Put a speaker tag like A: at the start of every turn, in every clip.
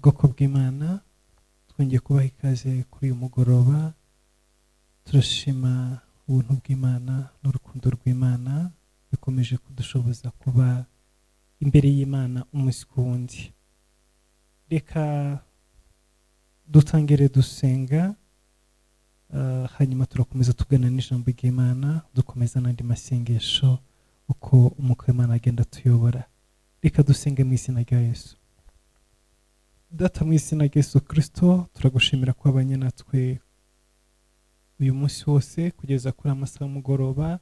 A: Bwoko bw'Imana twongeye kubaha ikaze kuri uyu mugoroba. Turashima ubuntu bw'Imana n'urukundo rw'Imana bikomeje kudushoboza kuba imbere y'Imana umunsi ku wundi. Reka dutangire dusenga, hanyuma turakomeza tugana n'ijambo ry'Imana, dukomeza n'andi masengesho uko umwuka w'Imana agenda tuyobora. Reka dusenge mu izina rya Yesu. Data, mu izina rya Yesu Kristo, turagushimira ko wabanye natwe uyu munsi wose kugeza kuri amasaha y'umugoroba,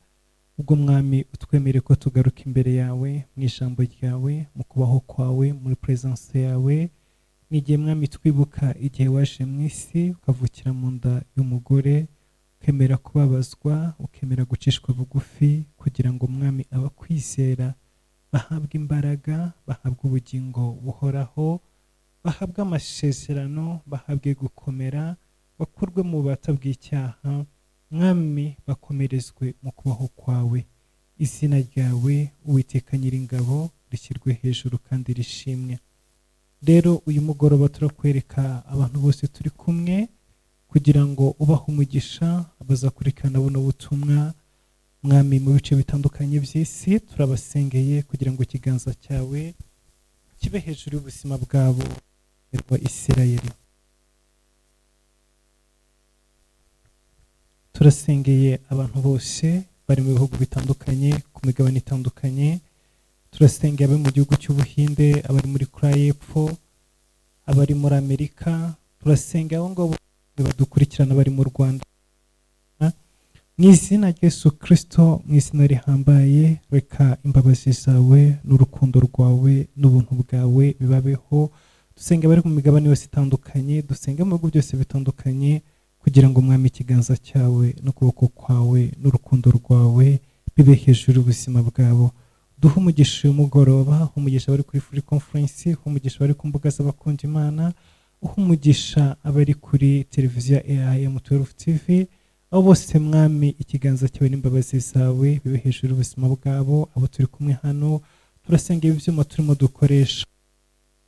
A: ubwo Mwami utwemereye ko tugaruka imbere yawe mu ijambo ryawe, mu kubaho kwawe, muri presence yawe. N'igihe Mwami twibuka igihe waje mu isi ukavukira mu nda y'umugore, ukemera kubabazwa, ukemera gucishwa bugufi kugira ngo Mwami abakwizera bahabwe imbaraga, bahabwe ubugingo buhoraho, bahabwe amasezerano, bahabwe gukomera, bakurwe mu bubata bw'icyaha. Mwami bakomerezwe mu kubaho kwawe. Izina ryawe Uwiteka Nyiringabo rishyirwe hejuru kandi rishimwe. Rero uyu mugoroba turakwereka abantu bose turi kumwe kugira ngo ubahe umugisha abazakurikirana buno butumwa. Mwami, mu bice bitandukanye by'isi turabasengeye kugira ngo ikiganza cyawe kibe hejuru y'ubuzima bwabo wa Isirayeli. Turasengeye abantu bose bari mu bihugu bitandukanye, ku migabane itandukanye. Turasengeye abari mu gihugu cy'Ubuhinde, abari muri Korea y'Epfo, abari muri Amerika. Turasengeye abo ngabo badukurikirana bari mu Rwanda. Mu izina rya Yesu Kristo, mu izina rihambaye, reka imbabazi zawe n'urukundo rwawe n'ubuntu bwawe bibabeho. Dusenge abari mu migabane yose itandukanye, dusenge mu bihugu byose bitandukanye, kugira ngo Mwami ikiganza cyawe n'ukuboko kwawe n'urukundo rwawe bibe hejuru y'ubuzima bwabo. Duhe umugisha uyu mugoroba, umugisha abari kuri free conference, umugisha abari ku mbuga z'abakunda Imana, umugisha abari kuri televiziyo AIM 12 TV. Abo bose Mwami, ikiganza cyawe n'imbabazi zawe bibe hejuru y'ubuzima bwabo. Abo turi kumwe hano, turasengera ibyuma turimo dukoresha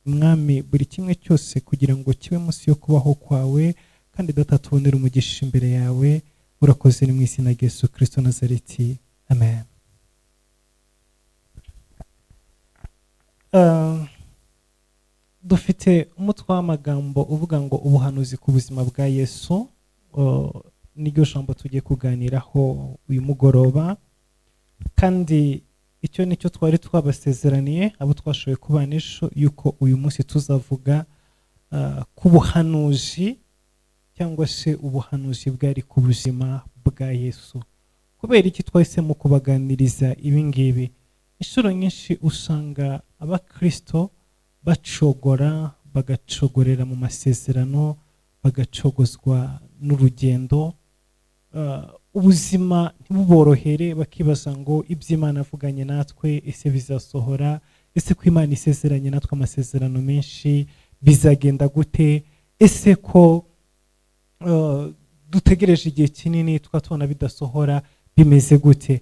A: Mwami, buri kimwe cyose kugira ngo kibe munsi yo kubaho kwawe, kandi Data tubonere umugisha imbere yawe. Urakoze, ni mu izina rya Yesu Kristo Nazareti, amen. Dufite umutwe w'amagambo uvuga ngo ubuhanuzi ku buzima bwa Yesu. Niryo jambo tugiye kuganiraho uyu mugoroba, kandi icyo nicyo twari twabasezeraniye abo twashoboye kubanisha, yuko uyu munsi tuzavuga ku buhanuzi cyangwa se ubuhanuzi bwari ku buzima bwa Yesu. Kubera iki twahisemo kubaganiriza ibi ngibi? Inshuro nyinshi usanga abakristo bacogora, bagacogorera mu masezerano, bagacogozwa n'urugendo. Ubuzima ntibuborohere, bakibaza ngo iby'Imana avuganye natwe ese bizasohora? Ese ko Imana isezeranye natwe amasezerano menshi bizagenda gute? Ese ko dutegereje igihe kinini twatubona bidasohora, bimeze gute?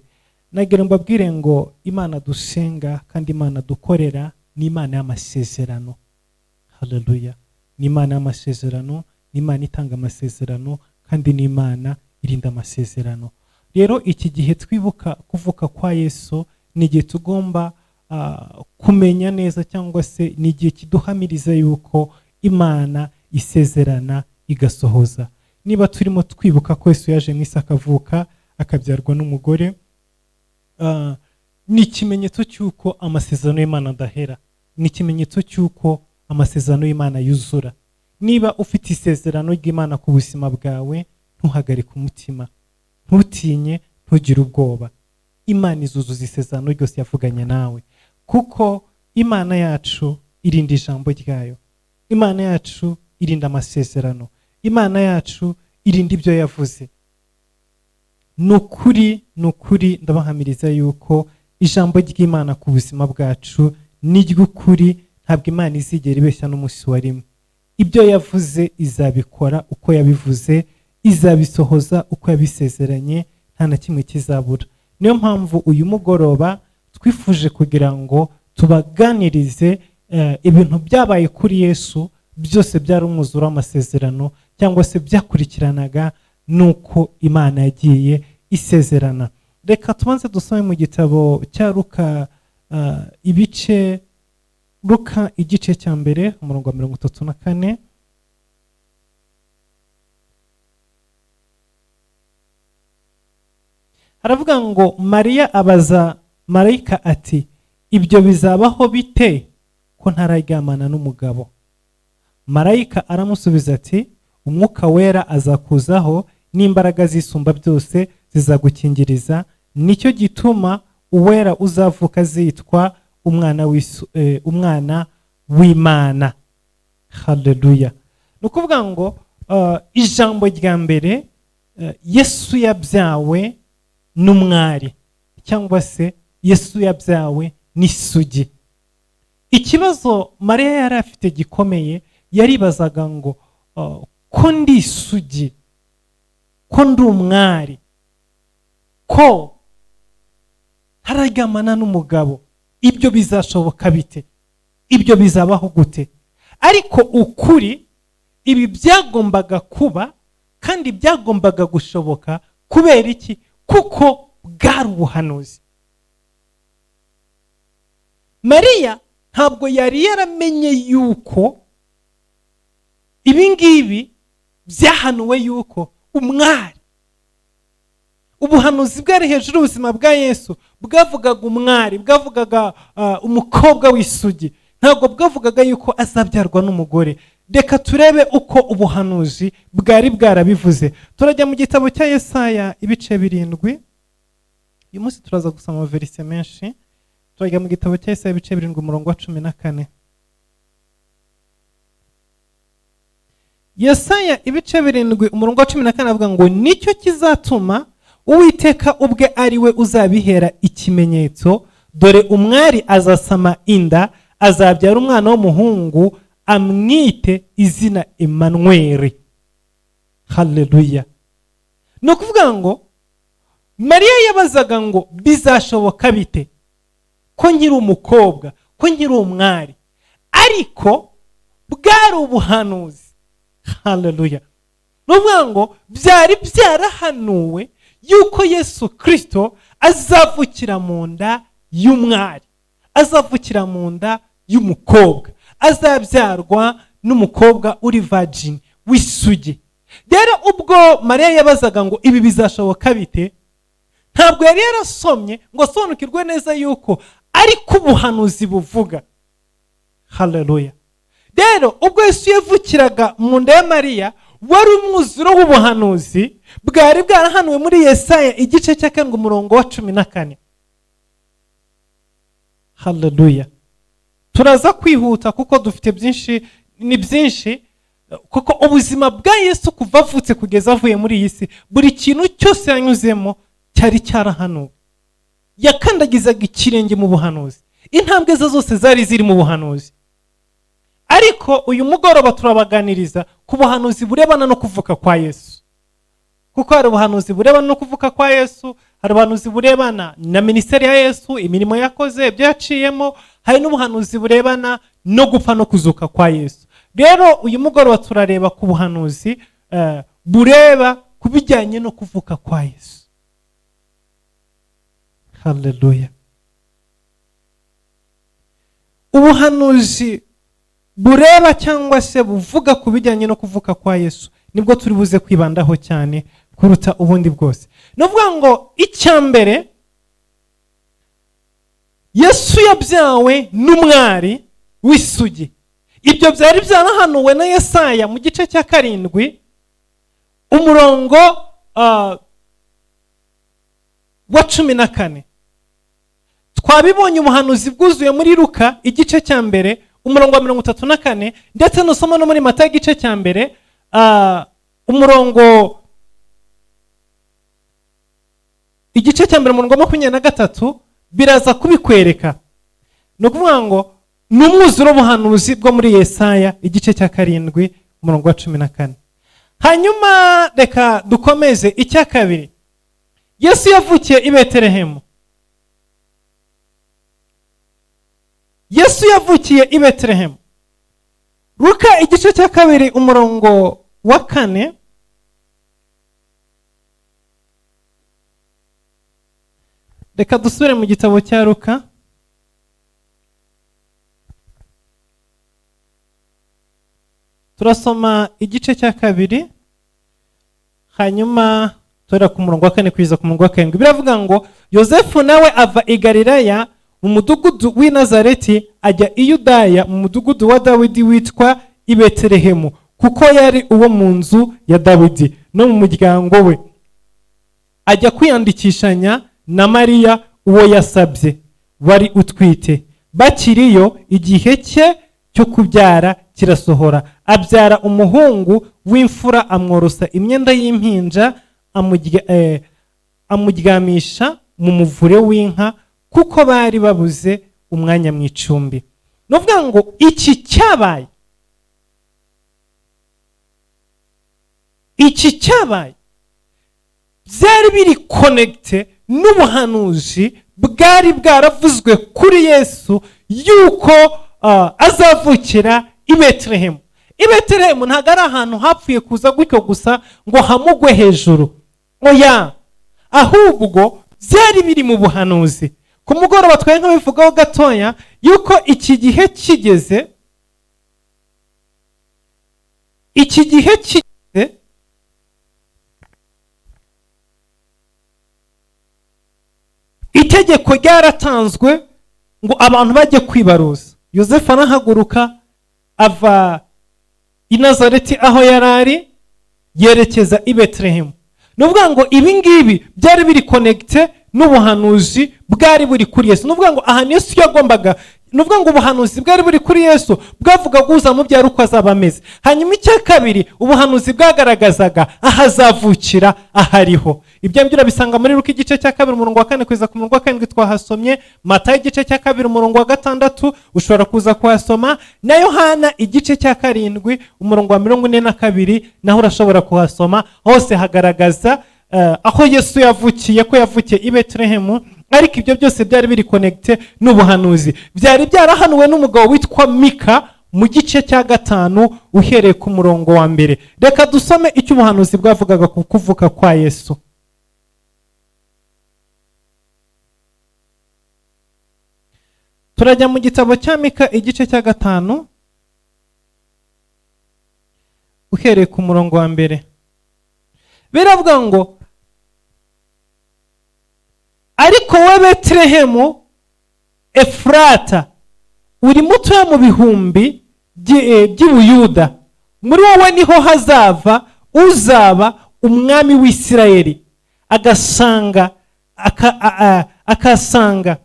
A: Nagira mbabwire ngo Imana dusenga kandi Imana dukorera ni Imana y'amasezerano. Haleluya! Ni Imana y'amasezerano, ni Imana itanga amasezerano, kandi ni Imana irinda amasezerano. Rero iki gihe twibuka kuvuka kwa Yesu ni igihe tugomba kumenya neza, cyangwa se ni igihe kiduhamiriza yuko Imana isezerana igasohoza. Niba turimo twibuka ko Yesu yaje mu isi akavuka, akabyarwa n'umugore, ni ikimenyetso cy'uko amasezerano y'Imana adahera, ni ikimenyetso cy'uko amasezerano y'Imana yuzura. Niba ufite isezerano ry'Imana ku buzima bwawe, ntuhagarike umutima, ntutinye, ntugire ubwoba. Imana izuzuza isezerano ryose yavuganye nawe, kuko Imana yacu irinda ijambo ryayo. Imana yacu irinda amasezerano. Imana yacu irinda ibyo yavuze. Nukuri ndabahamiriza yuko ijambo ry'Imana ku buzima bwacu ni ry'ukuri. Ntabwo Imana izigera ibeshya n'umunsi wa rimwe. Ibyo yavuze izabikora uko yabivuze, izabisohoza uko yabisezeranye, nta na kimwe kizabura. Niyo mpamvu uyu mugoroba twifuje kugira ngo tubaganirize ibintu byabaye kuri Yesu byose byari umwuzuro w'amasezerano cyangwa se byakurikiranaga nuko Imana yagiye isezerana. Reka tubanze dusome mu gitabo cya Luka Luka igice cya mbere umurongo wa 34. Haravuga ngo Mariya abaza marayika ati, ibyo bizabaho bite ko ntararyamana n'umugabo? Marayika aramusubiza ati, umwuka wera azakuzaho n'imbaraga zisumba byose zizagukingiriza, nicyo gituma uwera uzavuka zitwa umwana w'Imana. Haleluya. Nukuvuga ngo ijambo rya mbere, Yesu yabyawe n'umwari cyangwa se Yesu yabyawe n'isugi. Ikibazo Mariya yari afite gikomeye, yaribazaga ngo ko ndi isugi, ko ndi umwari, ko hararyamana n'umugabo, ibyo bizashoboka bite? Ibyo bizabaho gute? Ariko ukuri, ibi byagombaga kuba kandi byagombaga gushoboka. Kubera iki? Kuko bwari ubuhanuzi. Mariya ntabwo yari yaramenye yuko ibingibi byahanuwe yuko umwari, ubuhanuzi bwari hejuru y'ubuzima bwa Yesu bwavugaga umwari, bwavugaga umukobwa w'isugi, ntabwo bwavugaga yuko azabyarwa n'umugore. Reka turebe uko ubuhanuzi bwari bwarabivuze. Turajya mu gitabo cya Yesaya ibice 7. Uyu munsi turaza gusoma amaverise menshi. Turajya mu gitabo cya Yesaya ibice 7 umurongo wa 14. Yesaya ibice 7 umurongo wa 14 avuga ngo, nicyo kizatuma Uwiteka ubwe ari we uzabihera ikimenyetso, dore umwari azasama inda, azabyara umwana w'umuhungu, amwite izina Emmanuel. Haleluya. No kuvuga ngo Mariya yabazaga ngo bizashoboka bite ko nkiri umukobwa, ko nkiri umwari, ariko bwari ubuhanuzi. Haleluya. No kuvuga ngo byari byarahanuwe yuko Yesu Kristo azavukira mu nda y'umwari, azavukira mu nda y'umukobwa, azabyarwa n'umukobwa uri virgin w'isugi. Rero ubwo Mariya yabazaga ngo ibi bizashoboka bite, ntabwo yari yarasomye ngo asobanukirwe neza yuko ariko ubuhanuzi buvuga. Haleluya. Rero ubwo Yesu yavukiraga mu nda ya Mariya, wari umwuzuro w'ubuhanuzi bwari bwarahanuwe muri Yesaya igice cya 7 umurongo wa 14. Haleluya. Turaza kwihuta kuko dufite byinshi, ni byinshi, kuko ubuzima bwa Yesu kuva avutse kugeza avuye muri iyi si, buri kintu cyose yanyuzemo cyari cyarahanuwe. Yakandagizaga ikirenge mu buhanuzi, intambwe ze zose zari ziri mu buhanuzi. Ariko uyu mugoroba turabaganiriza ku buhanuzi burebana no kuvuka kwa Yesu. Kuko hari ubuhanuzi burebana no kuvuka kwa Yesu, hari ubuhanuzi burebana na ministeri ya Yesu, imirimo yakoze, ibyo yaciyemo, hari n'ubuhanuzi burebana no gupfa no kuzuka kwa Yesu. Rero uyu mugoroba turareba ku buhanuzi bureba kubijyanye no kuvuka kwa Yesu. Haleluya. Ubuhanuzi bureba cyangwa se buvuga kubijyanye no kuvuka kwa Yesu nibwo turi buze kwibandaho cyane kuruta ubundi bwose. Novuga ngo icyambere, Yesu yabyawe n'umwari w'isugi. Ibyo byari byarahanuwe na Yesaya mu gice cya 7 umurongo wa 14. Twabibonye umuhanuzi bwuzuye muri Luka igice cya mbere umurongo wa 34, ndetse nusoma no muri Matayo igice cya mbere umurongo igice cya mbere umurongo wa 23 biraza kubikwereka. No kuvuga ngo n'umwuzuro w'ubuhanuzi bwo muri Yesaya igice cya 7 umurongo wa 14. Hanyuma reka dukomeze icya kabiri. Yesu yavukiye i Betelehemu. Yesu yavukiye i Betelehemu. Luka igice cya kabiri umurongo wa 4. Reka dusubire mu gitabo cya Luka. Turasoma igice cya kabiri, hanyuma tora ku murongo wa 4 kugeza ku murongo wa 7. Biravuga ngo Yosefu nawe ava i Galilaya mu mudugudu w'i Nazareti ajya i Yudaya mu mudugudu wa Dawidi witwa i Betelehemu, kuko yari uwo mu nzu ya Dawidi no mu muryango we. Ajya kwiyandikishanya na Mariya uwo yasabye, wari utwite. Bakiriyo, igihe cye cyo kubyara kirasohora, abyara umuhungu w'imfura, amworosa imyenda y'impinja, amuryamisha mu muvure w'inka, kuko bari babuze umwanya mu icumbi. Nuvuga ngo iki cyabaye byari biri connecte n'ubuhanuzi bwari bwaravuzwe kuri Yesu yuko azavukira i Betelehemu. I Betelehemu ntabwo ari ahantu hapfuye kuza gutyo gusa ngo hamugwe hejuru, oya, ahubwo byari biri mu buhanuzi. Ku mugoroba twari nk'abivugaho gatoya yuko iki gihe kigeze, itegeko ryaratanzwe ngo abantu bajye kwibaruza. Yosefu arahaguruka ava i Nazareti aho yarari yerekeza i Betelehemu. Nuvuga ngo ibi ngibi byari biri connecte n'ubuhanuzi bwari buri kuri Yesu. Nuvuga ngo aha Yesu yagombaga, nuvuga ngo ubuhanuzi bwari buri kuri Yesu bwavuga guza mu byaro uko azaba ameze. Hanyuma icya kabiri, ubuhanuzi bwagaragazaga ahazavukira ahariho. Ibyo ngibyo bisanga muri Luka igice cya kabiri umurongo wa 4 kugeza ku murongo wa 7 twahasomye, Matayo igice cya kabiri umurongo wa 6 ushobora kuza kuhasoma, na Yohana igice cya 7 umurongo wa 42 naho urashobora kuhasoma. Hose hagaragaza aho Yesu yavukiye, ko yavukiye i Betelehemu. Ariko ibyo byose byari biri connecte n'ubuhanuzi. Byari byarahanuwe n'umugabo witwa Mika mu gice cya 5 uhereye ku murongo wa 1. Reka dusome icyo ubuhanuzi bwavugaga ku kuvuka kwa Yesu. Turajya mu gitabo cya Mika igice cya 5 uhereye ku murongo wa 1. Biravuga ngo ariko we Betelehemu Efrata, uri mutoya mu bihumbi by'Ubuyuda, muri wowe niho hazava uzaba umwami w'Isirayeli, akasanga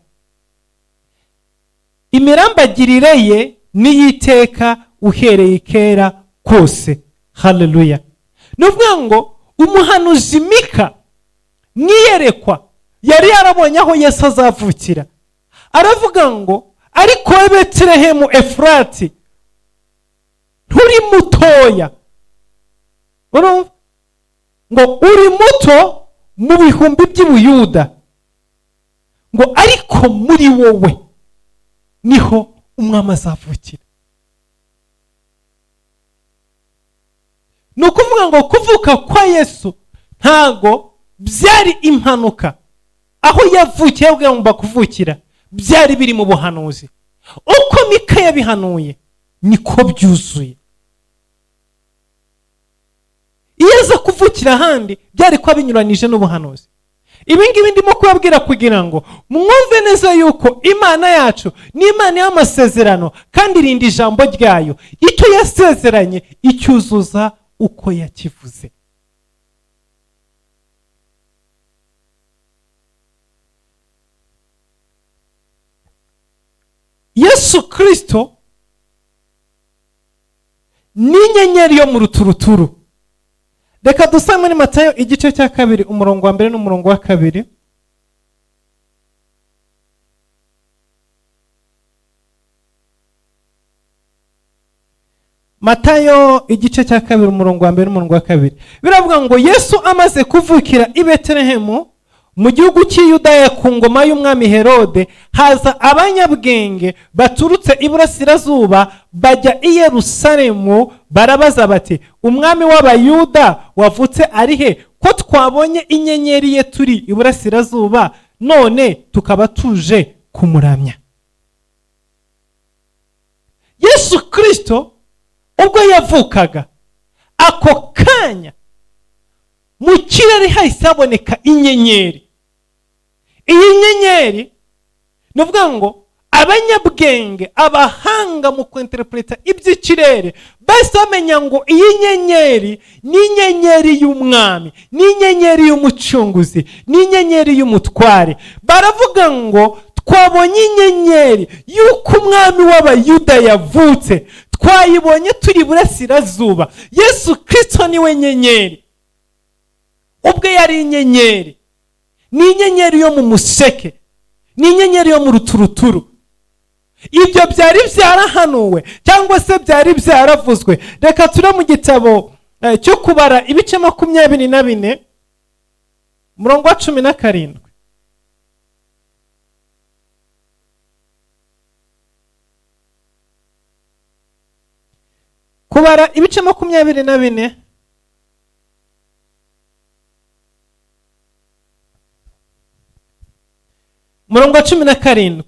A: imirambagirire ye n'iyiteka uhereye kera kose. Haleluya. Nuvuga ngo umuhanuzi Mika mwiyerekwa yari yarabonye aho Yesu azavukira. Aravuga ngo ariko we Betelehemu Efrati, nturi mutoya, ngo uri muto mu bihumbi by'Ubuyuda, ngo ariko muri wowe niho umwami azavukira. Ni ukuvuga ngo kuvuka kwa Yesu ntago byari impanuka. Aho yavukiye ugomba kuvukira byari biri mu buhanuzi. Uko Mika yabihanuye niko byuzuye. Iyo aza kuvukira ahandi byari kwa binyuranije n'ubuhanuzi. Ibi ngibi ndimo kubabwira kugira ngo mwumve neza yuko Imana yacu ni Imana y'amasezerano kandi irinda ijambo ryayo. Icyo yasezeranye icyuzuza uko yakivuze. Yesu Kristo ni inyenyeri yo mu ruturuturu. Reka dusome muri Matayo igice cya 2 umurongo wa 1 n'umurongo wa 2. Matayo igice cya 2 umurongo wa 1 n'umurongo wa 2. Biravuga ngo Yesu amaze kuvukira i Betelehemu mu gihugu cy'Iyudaya ku ngoma y'umwami Herode haza abanyabwenge baturutse iburasirazuba bajya i Yerusalemu, barabaza bati, umwami w'Abayuda wavutse ari he? Ko twabonye inyenyeri ye turi iburasirazuba, none tukaba tuje kumuramya. Yesu Kristo ubwo yavukaga, ako kanya mu kirere hahise haboneka inyenyeri. Iyi nyenyeri ni uvuga ngo abanyabwenge, abahanga mu kwinterpreta iby'ikirere bahise bamenya ngo iyi nyenyeri ni inyenyeri y'umwami, ni inyenyeri y'umucunguzi, ni inyenyeri y'umutware. Baravuga ngo twabonye inyenyeri y'uko umwami w'Abayuda yavutse, twayibonye turi iburasirazuba. Yesu Kristo niwe nyenyeri, ubwe yari inyenyeri. Ni inyenyeri yo mu museke, ni inyenyeri yo mu ruturuturu. Ibyo byari byarahanuwe cyangwa se byari byaravuzwe. Reka ture mu gitabo cyo kubara ibice 24 umurongo wa 17. Kubara ibice 24 umurongo wa 17.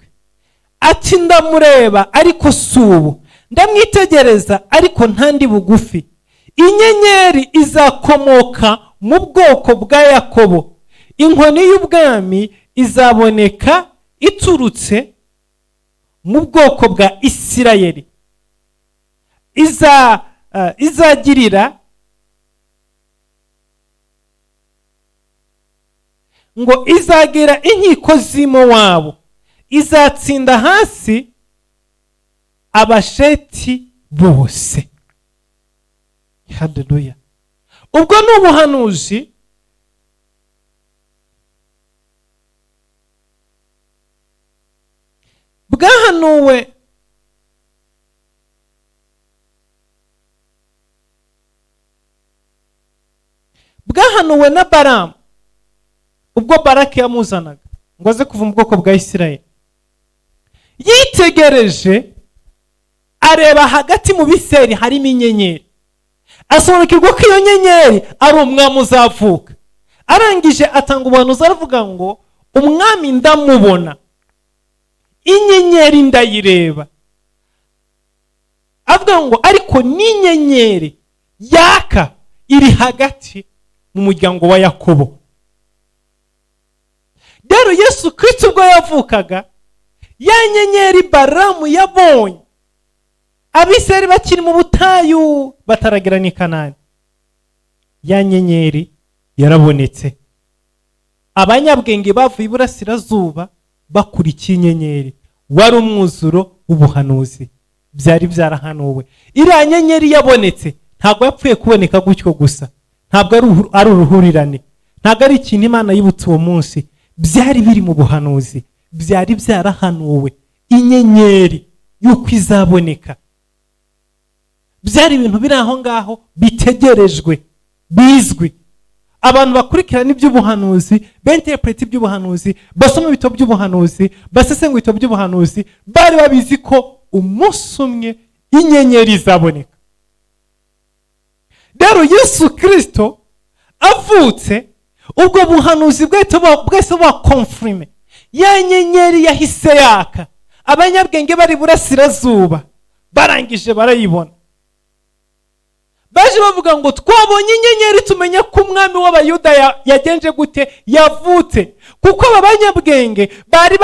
A: Ati, ndamureba ariko si ubu, ndamwitegereza ariko ntandi bugufi. Inyenyeri izakomoka mu bwoko bwa Yakobo, inkoni y'ubwami izaboneka iturutse mu bwoko bwa Isirayeli. Izagirira ngo izagira inkiko z'imo wabo, izatsinda hasi Abasheti bose. Haleluya. Ubwo ni ubuhanuzi bwahanuwe na Balamu ubwo Baraki yamuzanaga ngo aze kuva mu bwoko bwa Isirayeli. Yitegereje areba hagati mu Biseri harimo inyenyeri, asobanukirwa ko iyo nyenyeri ari umwami uzavuka. Arangije atanga ubuhanuzi aravuga ngo umwami ndamubona, inyenyeri ndayireba. Avuga ngo ariko n'inyenyeri yaka iri hagati mu muryango wa Yakobo. Rero Yesu Kristo ubwo yavukaga, ya nyenyeri Balamu yabonye Abisirayeli bakiri mu butayu bataragera ni Kanani, ya nyenyeri yarabonetse. Abanyabwenge bavuye iburasirazuba bakurikiye inyenyeri, wari umwuzuro w'ubuhanuzi, byari byarahanuwe. Iriya nyenyeri yabonetse ntabwo yapfuye kuboneka gutyo gusa, ntabwo ari uruhurirane, ntabwo ari ikintu Imana yibutse uwo munsi. Byari biri mu buhanuzi, byari byarahanuwe, inyenyeri yuko izaboneka. Byari ibintu biri aho ngaho bitegerejwe, bizwi. Abantu bakurikirana iby'ubuhanuzi, benterprete iby'ubuhanuzi, basoma ibitabo by'ubuhanuzi, basesengura ibitabo by'ubuhanuzi, bari babizi ko umunsi umwe inyenyeri izaboneka. Rero Yesu Kristo avutse, ubwo buhanuzi bwese bukonfirme. Ya nyenyeri yahise yaka, abanyabwenge bari burasirazuba barangije barayibona. Baje bavuga ngo twabonye inyenyeri tumenya ko umwami w'Abayuda yagenje gute, yavutse. Kuko abanyabwenge bari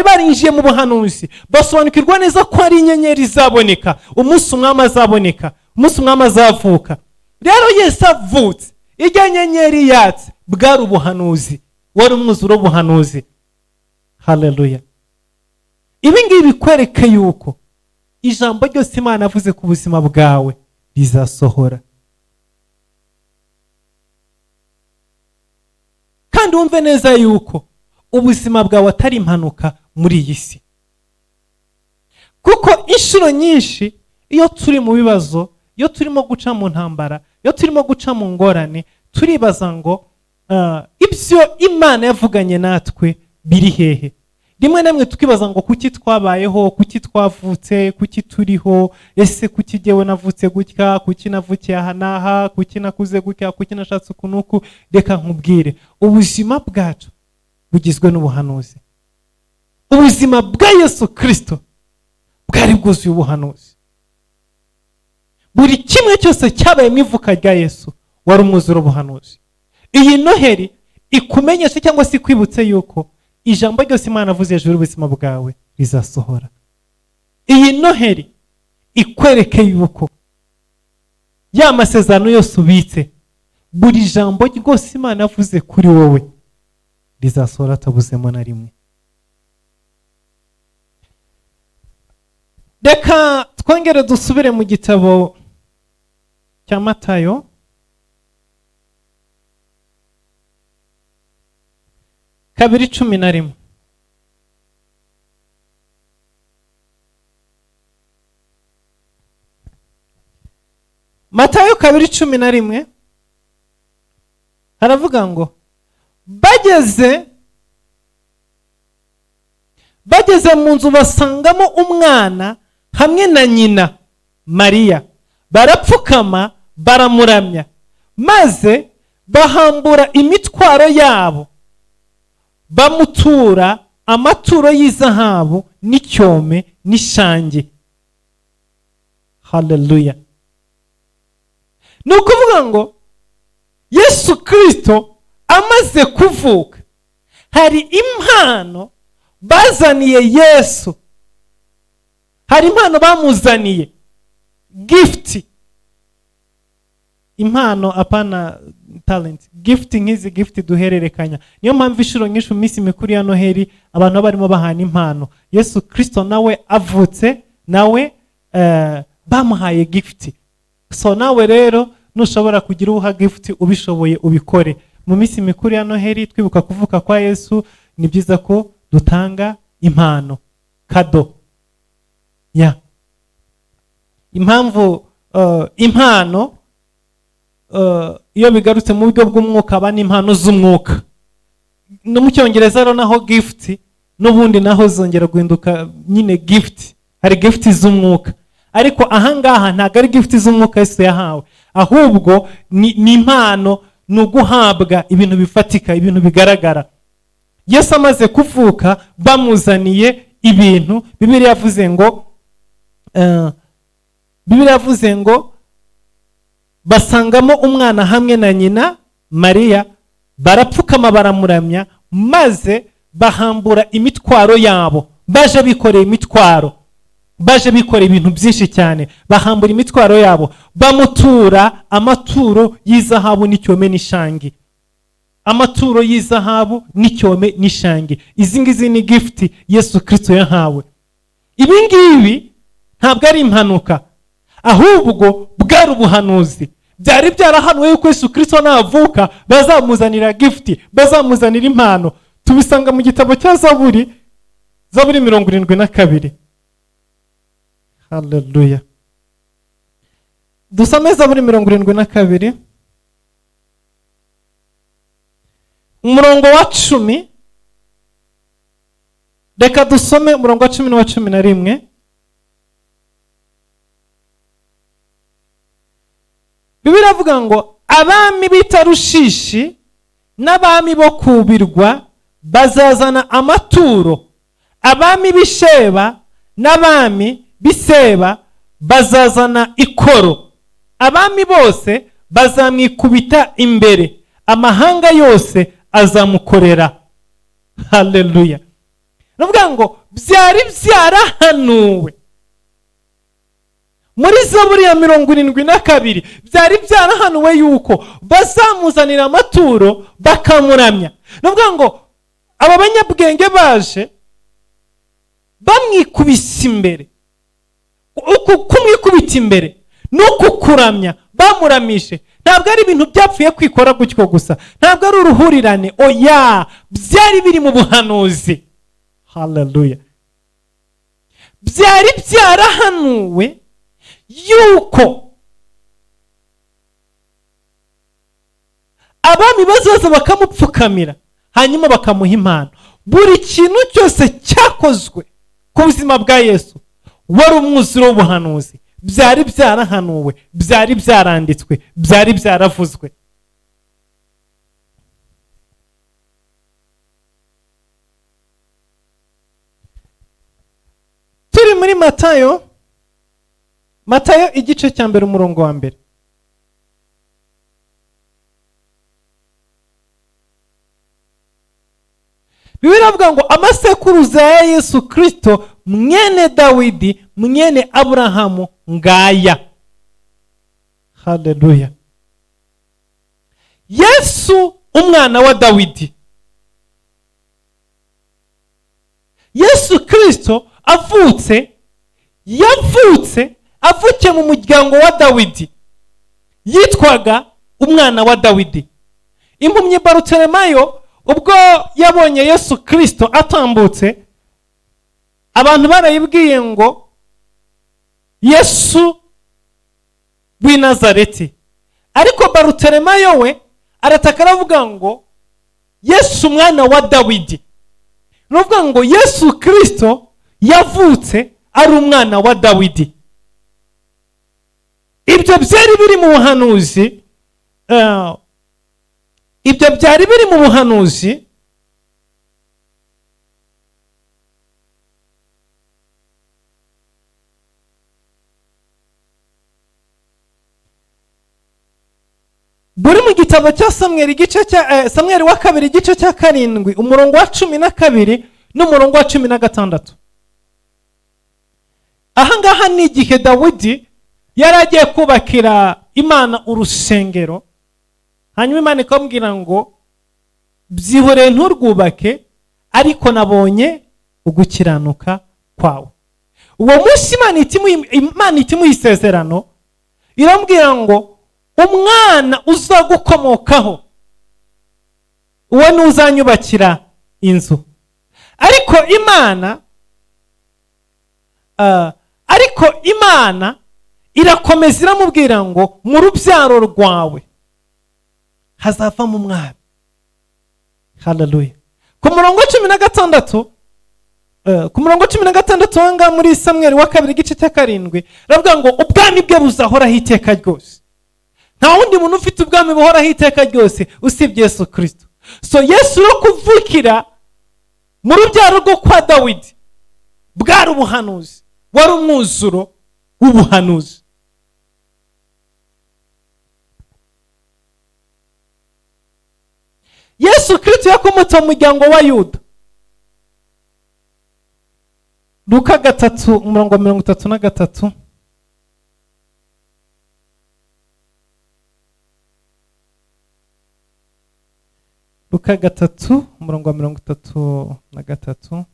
A: barinjiye mu buhanuzi, basobanukirwa neza ko ari inyenyeri izaboneka, umunsi umwami azaboneka, umunsi umwami azavuka. Rero Yesu avutse, irya nyenyeri yatse, bwari ubuhanuzi, wari umwuzuro w'ubuhanuzi. Haleluya. Ibi ngibi bikwereke yuko ijambo ryose Imana avuze ku buzima bwawe rizasohora. Kandi wumve neza yuko ubuzima bwawe atari impanuka muri iyi si. Kuko inshuro nyinshi iyo turi mu bibazo, iyo turimo guca mu ntambara, iyo turimo guca mu ngorane, turibaza ngo ibyo Imana yavuganye natwe biri hehe? Rimwe na rimwe tukibaza ngo kuki twabayeho, kuki twavutse, kuki turiho, ese kuki jyewe navutse gutya, kuki navukiye aha n'aha, kuki nakuze gutya, kuki nashatse uku n'uku. Reka nkubwire, ubuzima bwacu bugizwe n'ubuhanuzi. Ubuzima bwa Yesu Kristo bwari bwuzuye ubuhanuzi. Buri kimwe cyose cyabaye mu ivuka rya Yesu wari umwuzuro ubuhanuzi. Iyi Noheri ikumenyesha cyangwa se ikwibutse yuko ijambo ryose Imana avuze hejuru y'ubuzima bwawe rizasohora. Iyi Noheri ikwereke yuko ya masezerano yose ubitse, buri jambo ryose Imana avuze kuri wowe rizasohora atabuzemo na rimwe. Reka twongere dusubire mu gitabo cya Matayo kabiri 11. Matayo 2:11 haravuga ngo bageze mu nzu basangamo umwana hamwe na nyina Mariya, barapfukama baramuramya, maze bahambura imitwaro yabo, bamutura amaturo y'izahabu n'icyome n'ishangi. Haleluya. Ni ukuvuga ngo Yesu Kristo amaze kuvuka, hari impano bazaniye Yesu, hari impano bamuzaniye, gift. Impano apana talent, gift nk'izi gift duhererekanya. Niyo mpamvu inshuro nyinshi mu minsi mikuru ya Noheri abantu barimo bahana impano. Yesu Kristo nawe avutse, nawe bamuhaye gift. So nawe rero nushobora kugira uha gift ubishoboye ubikore. Mu minsi mikuru ya Noheri twibuka kuvuka kwa Yesu, ni byiza ko dutanga impano, kado. Impamvu impano iyo bigarutse mu buryo bw'umwuka aba ni impano z'umwuka. No mu Cyongereza rero naho gift n'ubundi naho zongera guhinduka nyine gift. Hari gift z'umwuka, ariko ahangaha ntago ari gift z'umwuka Yesu yahawe, ahubwo ni impano, ni uguhabwa ibintu bifatika, ibintu bigaragara. Yesu amaze kuvuka bamuzaniye ibintu. Bibiliya yavuze ngo basangamo umwana hamwe na nyina Mariya, barapfukama baramuramya, maze bahambura imitwaro yabo. Baje bikoreye imitwaro, baje bikoreye ibintu byinshi cyane, bahambura imitwaro yabo, bamutura amaturo y'izahabu n'icyome n'ishangi. Amaturo y'izahabu n'icyome n'ishangi, izi ngizi ni gift Yesu Kristo yahawe. Ibi ngibi ntabwo ari impanuka, ahubwo bwari ubuhanuzi. Byari byarahanuwe yuko Yesu Kristo navuka bazamuzanira gift, bazamuzanira impano. Tubisanga mu gitabo cya Zaburi 72. Haleluya. Dusome Zaburi 72 umurongo wa 10. Reka dusome umurongo wa 10 n'uwa 11. Bibiliya ivuga ngo abami b'itarushishi n'abami bo kubirwa bazazana amaturo, abami b'Isheba n'abami b'Iseba bazazana ikoro, abami bose bazamwikubita imbere, amahanga yose azamukorera. Haleluya. Nuvuga ngo byari byarahanuwe muri Zaburi ya 72, byari byarahanuwe yuko bazamuzanira amaturo bakamuramya. Nuvuga ngo aba banyabwenge baje bamwikubise imbere. Kumwikubita imbere nuko kuramya bamuramishe. Ntabwo ari ibintu byapfuye kwikora gutyo gusa, ntabwo ari uruhurirane, oya, byari biri mu buhanuzi. Haleluya. Byari byarahanuwe yuko abami bazaza bakamupfukamira hanyuma bakamuha impano. Buri kintu cyose cyakozwe ku buzima bwa Yesu wari umwuzuro w'ubuhanuzi, byari byarahanuwe, byari byaranditswe, byari byaravuzwe. Turi muri Matayo igice cya mbere umurongo wa mbere. Bibiliya iravuga ngo amasekuruza ya Yesu Kristo mwene Dawidi mwene Aburahamu ngaya. Haleluya. Yesu umwana wa Dawidi. Yesu Kristo avukiye mu muryango wa Dawidi, yitwaga umwana wa Dawidi. Impumyi Barutimayo ubwo yabonye Yesu Kristo atambutse, abantu barayibwiye ngo Yesu w'i Nazareti, ariko Barutimayo we arataka aravuga ngo Yesu umwana wa Dawidi. Nuvuga ngo Yesu Kristo yavutse ari umwana wa Dawidi. Ibyo byari biri mu buhanuzi, buri mu gitabo cya Samweli wa kabiri igice cya 7 umurongo wa 12 n'umurongo wa 16. Ahangaha ni igihe Dawidi yari agiye kubakira Imana urusengero, hanyuma Imana ikamubwira ngo byihoreye nturwubake, ariko nabonye ugukiranuka kwawe. Uwo munsi Imana itimuha isezerano, iramubwira ngo umwana uzagukomokaho uwo ni uzanyubakira inzu. Ariko Imana irakomeza iramubwira ngo mu rubyaro rwawe hazavamo umwami. Haleluya. Ku murongo 16 wanga muri Samweli wa kabiri igice cya 7 ravuga ngo ubwami bwe buzahoraho iteka ryose. Nta wundi muntu ufite ubwami buhoraho iteka ryose usibye Yesu Kristo. So Yesu no kuvukira mu rubyaro rwo kwa Dawidi bwari ubuhanuzi, wari umwuzuro w'ubuhanuzi. Yesu Kristo yakomotse mu muryango wa Yuda. Luka 3:33. Luka 3:33.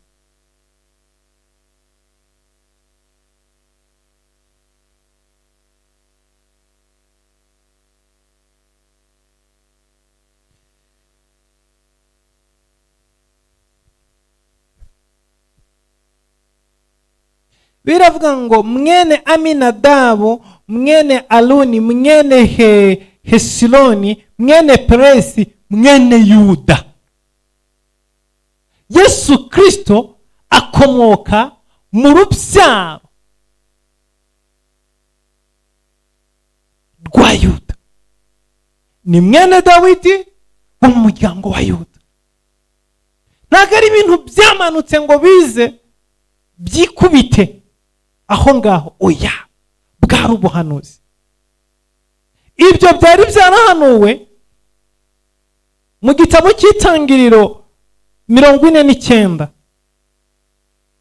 A: Biravuga ngo mwene Aminadabu, mwene Aluni, mwene Hesiloni, mwene Peresi, mwene Yuda. Yesu Kristo akomoka mu rubyaro rwa Yuda. Ni mwene Dawidi wo mu muryango wa Yuda. Ntabwo ari ibintu byamanutse ngo bize byikubite aho ngaho, oya, bwari ubuhanuzi. Ibyo byari byarahanuwe mu gitabo cy'Itangiriro 49.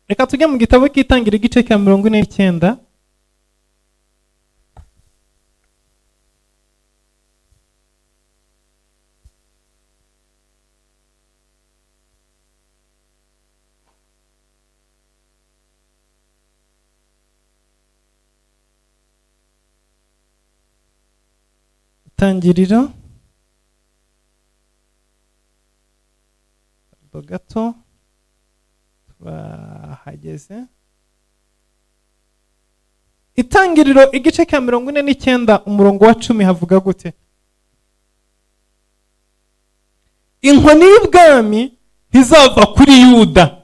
A: Reka tujye mu gitabo cy'Itangiriro igice cya 49. Itangiriro gato bahageze. Itangiriro igice cya 49 umurongo wa 10 havuga gute? inkoni y'ubwami ntizava kuri Yuda,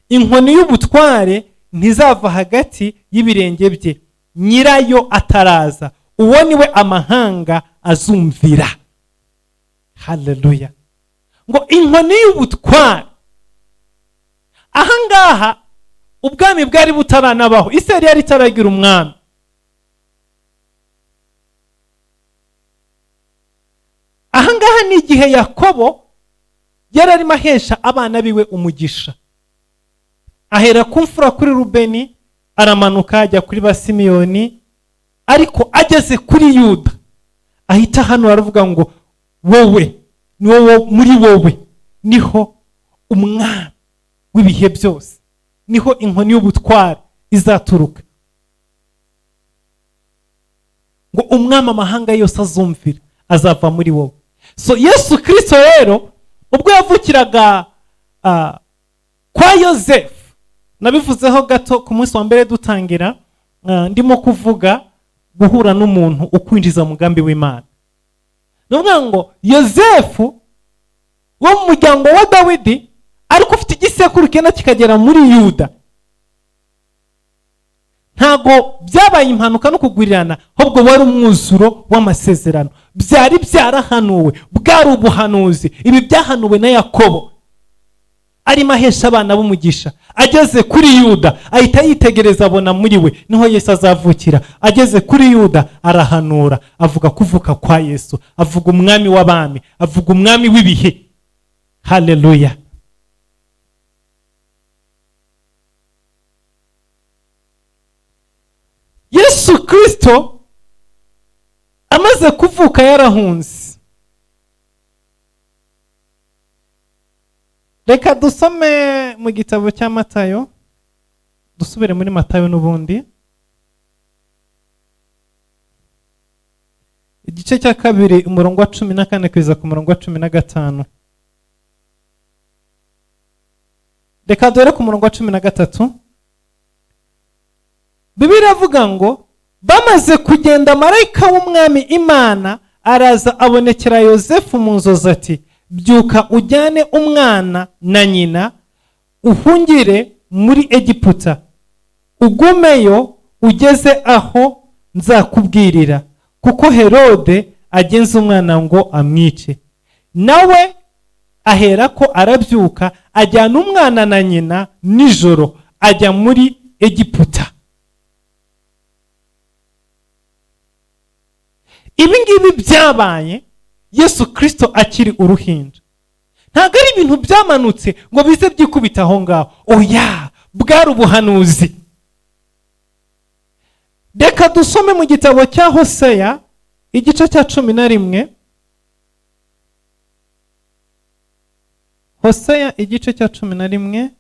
A: inkoni y'ubutware ntizava hagati y'ibirenge bye nyirayo ataraza, uwo niwe amahanga azumvira. Haleluya. Ngo inkoni y'ubutware, ahangaha ubwami bwari butaranabaho, Isirayeli yari itaragira umwami. Ahangaha ni igihe Yakobo yari arimo ahesha abana biwe umugisha, ahera ku mfura kuri Rubeni, aramanuka ajya kuri ba Simiyoni, ariko ageze kuri Yuda ahita hano aravuga ngo wowe ni wowe, muri wowe niho umwami w'ibihe byose, niho inkoni y'ubutware izaturuka, ngo umwami amahanga yose azumvira azava muri wowe. So Yesu Kristo rero ubwo yavukiraga kwa Yosefu, nabivuzeho gato ku munsi wa mbere dutangira, ndimo kuvuga guhura n'umuntu ukwinjiza mu mugambi w'Imana. Nuvuga ngo Yosefu wo mu muryango wa Dawidi, ariko ufite igisekuru kena kikagera muri Yuda. Ntago byabaye impanuka no kugurirana, ahubwo wari umwuzuro w'amasezerano, byari byarahanuwe, bwari ubuhanuzi. Ibi byahanuwe na Yakobo arimo ahesha abana b'umugisha. Ageze kuri Yuda ahita yitegereza, abona muri we niho Yesu azavukira. Ageze kuri Yuda arahanura, avuga kuvuka kwa Yesu, avuga umwami w'abami, avuga umwami w'ibihe. Haleluya. Yesu Kristo amaze kuvuka yarahunze. Reka dusome mu gitabo cya Matayo, dusubire muri Matayo n'ubundi igice cya 2 umurongo wa 14 kugeza ku murongo wa 15. Reka dore ku murongo wa 13. Bibiliya avuga ngo bamaze kugenda, marayika w'umwami Imana araza abonekera Yosefu mu nzozi ati, byuka ujyane umwana na nyina uhungire muri Egiputa, ugumeyo ugeze aho nzakubwirira, kuko Herode agenza umwana ngo amwice. Nawe ahera ko arabyuka ajyana umwana na nyina nijoro ajya muri Egiputa. Ibi ngibi byabaye Yesu Kristo akiri uruhinja. Ntabwo ari ibintu byamanutse ngo bize byikubita aho ngaho, oya, bwari ubuhanuzi. Reka dusome mu gitabo cya Hoseya igice cya 11. Hoseya igice cya 11.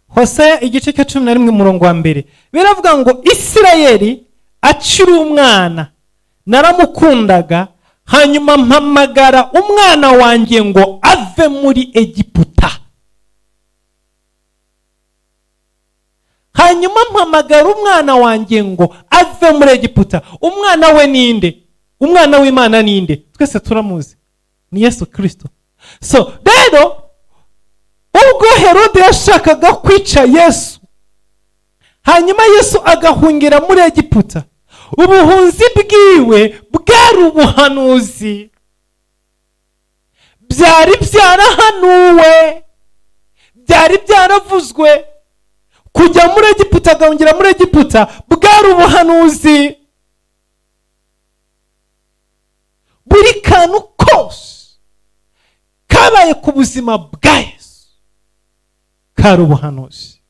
A: Hoseya igice cya 11 umurongo wa 1 biravuga ngo Isirayeli akiri umwana naramukundaga, hanyuma mpamagara umwana wanjye ngo ave muri Egiputa. Hanyuma mpamagara umwana wanjye ngo ave muri Egiputa. Umwana we ninde? Umwana w'Imana ninde? Twese turamuzi, ni Yesu Kristo. So rero ubwo Herode yashakaga kwica Yesu, hanyuma Yesu agahungira muri Egiputa, ubuhunzi bwiwe bwari ubuhanuzi, byari byarahanuwe, byari byaravuzwe. Kujya muri Egiputa, agahungira muri Egiputa, bwari ubuhanuzi. Buri kantu kose kabaye ku buzima bwa Yesu kari ubuhanuzi.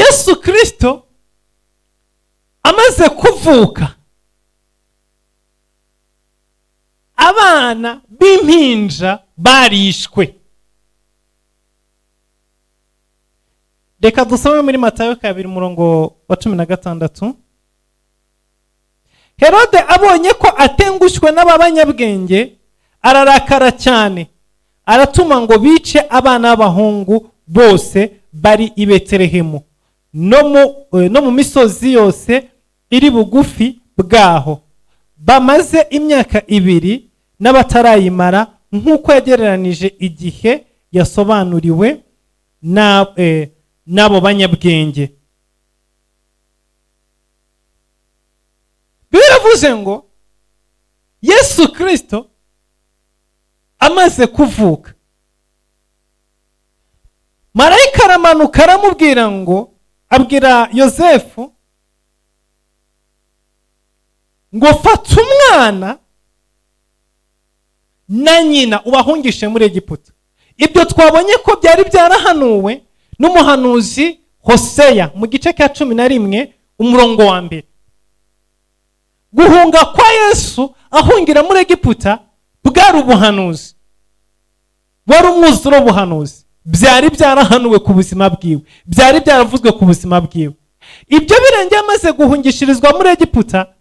A: Yesu Kristo amaze kuvuka, abana b'impinja barishwe. Reka dusome muri Matayo 2:16. Herode abonye ko atengushywe n'abanyabwenge, ararakara cyane, aratuma ngo bice abana b'abahungu bose bari i Betelehemu no mu misozi yose iri bugufi bwaho, bamaze imyaka 2 n'abatarayimara, nk'uko yagereranije igihe yasobanuriwe n'abo banyabwenge. Biravuze ngo Yesu Kristo amaze kuvuka, marayika aramanuka aramubwira ngo, abwira Yosefu ngo fata umwana na nyina ubahungishe muri Egiputa. Ibyo twabonye ko byari byarahanuwe n'umuhanuzi Hoseya mu gice cya 11 umurongo wa 1. Guhunga kwa Yesu ahungira muri Egiputa bwari ubuhanuzi, wari umwuzuro w'ubuhanuzi, byari byarahanuwe ku buzima bwiwe, byari byaravuzwe ku buzima bwiwe. Ibyo birengeye amaze guhungishirizwa muri Egiputa,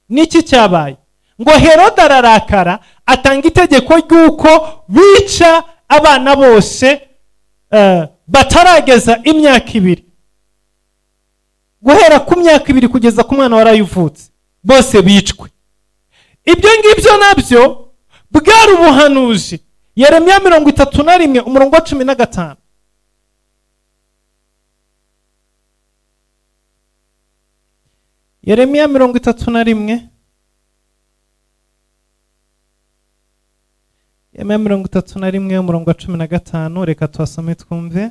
A: niki cyabaye? Ngo Herode ararakara, atanga itegeko ry'uko bica abana bose batarageza imyaka 2, guhera ku myaka 2 kugeza ku mwana warayivutse, bose bicwe. Ibyo ngibyo nabyo bwari ubuhanuzi. Yeremiya 31 umurongo wa 15. Yeremiya 31 umurongo wa 15. Reka twasome twumve.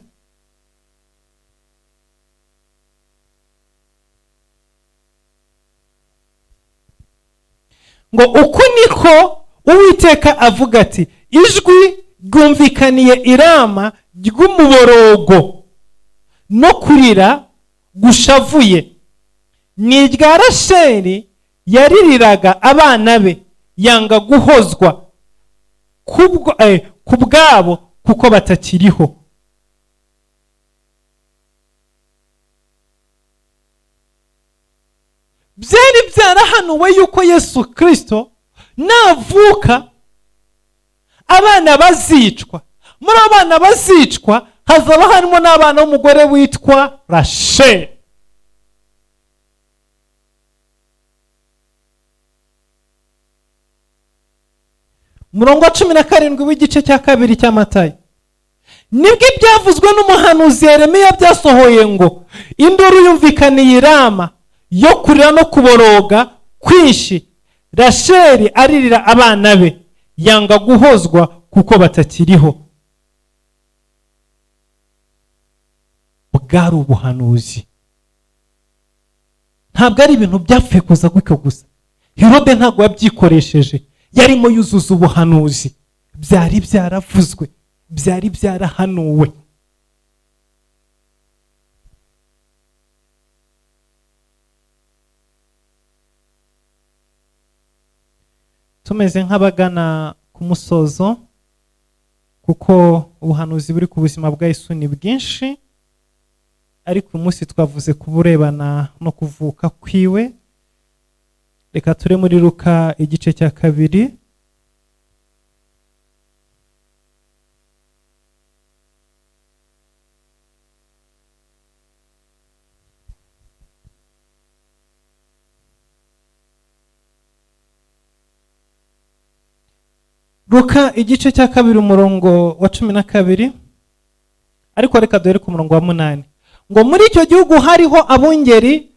A: Ngo uku niko Uwiteka avuga ati, ijwi ryumvikaniye i Rama ry'umuborogo no kurira gushavuye, ni irya Rasheli yaririraga abana be, yanga guhozwa ku bwabo kuko batakiriho. Byari byarahanuwe yuko Yesu Kristo navuka abana bazicwa. Muri abana bazicwa hazaba harimo n'abana w'umugore witwa Rasheli. Murongo wa 17 w'igice cya 2 cya Matayo, nibwo ibyavuzwe n'umuhanuzi Yeremiya byasohoye ngo, induru yumvikaniye i Rama yo kurira no kuboroga kwinshi, Rasheli aririra abana be, yanga guhozwa kuko batakiriho. Bwari ubuhanuzi, ntabwo ari ibintu byapfuye kuza gutyo gusa. Herode ntabwo yabyikoresheje, yarimo yuzuza ubuhanuzi, byari byaravuzwe, byari byarahanuwe. Tumeze nk'abagana ku musozo, kuko ubuhanuzi buri ku buzima bwa Yesu ni bwinshi, ariko umunsi twavuze kuburebana no kuvuka kwiwe. Reka ture muri Luka igice cya 2. Luka igice cya 2 umurongo wa 12. Ariko reka duhere ku murongo wa 8. Ngo muri icyo gihugu hariho abungeri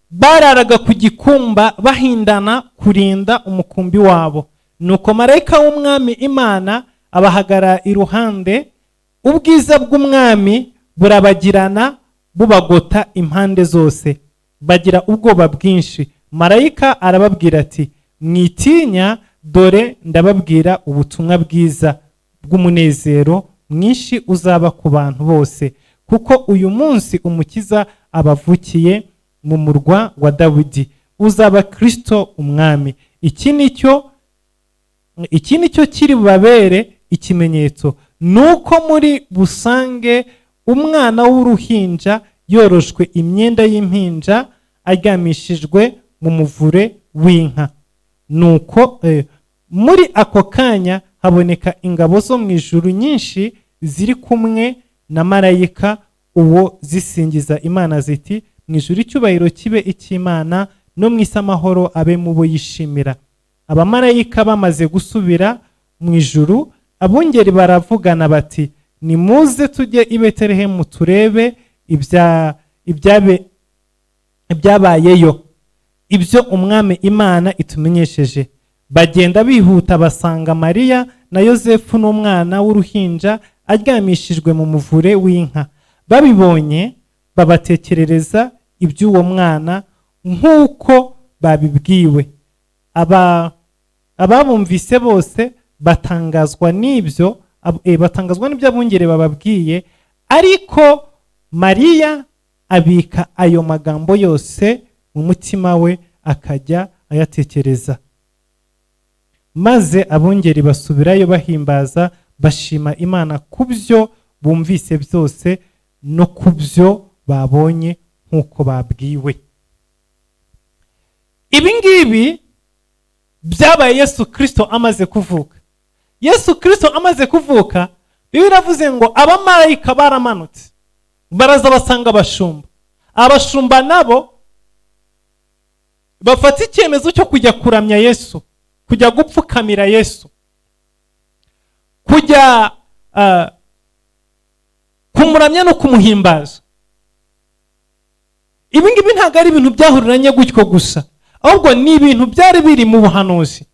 A: bararaga ku gikumba bahindana kurinda umukumbi wabo. Nuko marayika w'umwami Imana abahagara iruhande, ubwiza bw'umwami burabagirana bubagota impande zose, bagira ubwoba bwinshi. Marayika arababwira ati, mwitinya, dore ndababwira ubutumwa bwiza bw'umunezero mwinshi uzaba ku bantu bose, kuko uyu munsi umukiza abavukiye mu murwa wa Dawidi, uzaba Kristo umwami. Iki nicyo kiri bubabere ikimenyetso, nuko muri busange umwana w'uruhinja yoroshwe imyenda y'impinja, aryamishijwe mu muvure w'inka. Nuko muri ako kanya haboneka ingabo zo mu ijuru nyinshi ziri kumwe na marayika uwo zisingiza Imana ziti, mu ijuru icyubahiro kibe icy'Imana, no mu isi amahoro abe mu bo yishimira. Abamarayika bamaze gusubira mu ijuru, abungeri baravugana bati, nimuze tujye i Betelehemu turebe ibyabayeyo, ibyo umwami Imana itumenyesheje. Bagenda bihuta basanga Mariya na Yosefu n'umwana w'uruhinja aryamishijwe mu muvure w'inka. Babibonye babatekerereza iby'uwo mwana nk'uko babibwiwe. Ababumvise bose batangazwa n'ibyo abungeri bababwiye, ariko Mariya abika ayo magambo yose mu mutima we, akajya ayatekereza. Maze abungeri basubirayo bahimbaza, bashima Imana ku byo bumvise byose no ku byo babonye nk'uko babwiwe. Ibi ngibi byabaye Yesu Kristo amaze kuvuka. Yesu Kristo amaze kuvuka, Bibiliya iravuze ngo abamarayika baramanutse baraza basanga abashumba. Abashumba nabo bafata icyemezo cyo kujya kuramya Yesu, kujya gupfukamira Yesu, kujya kumuramya no kumuhimbaza. Ibi ngibi ntabwo ari ibintu byahuriranye gutyo gusa, ahubwo ni ibintu byari biri mu buhanuzi.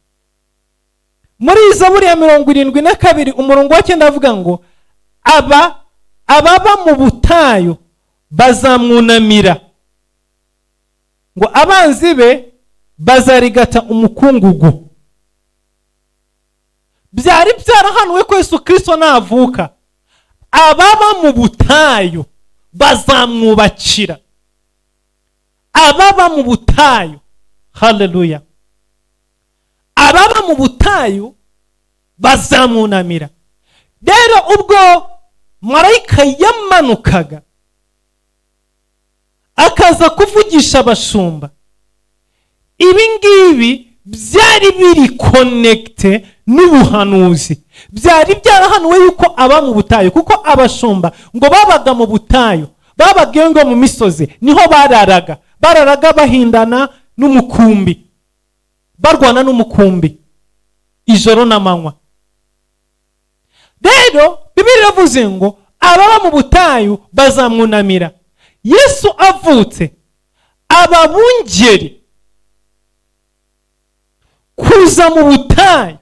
A: Muri Zaburi ya 72 umurongo wa 9 avuga ngo ababa mu butayu bazamwunamira, ngo abanzi be bazarigata umukungugu. Byari byarahanuwe ko Yesu Kristo navuka ababa mu butayu bazamwubakira. Ababa mu butayu, haleluya, ababa mu butayu bazamwunamira. Rero ubwo marayika yamanukaga akaza kuvugisha abashumba, ibi ngibi byari biri connecte n'ubuhanuzi. Byari byarahanuwe yuko aba mu butayu, kuko abashumba ngo babaga mu butayu, babaga ngo mu misozi niho bararaga bahindana n'umukumbi, barwana n'umukumbi ijoro n'amanywa. Rero Bibiliya iravuze ngo ababa mu butayu bazamwunamira. Yesu avutse, ababungeri kuza mu butayu,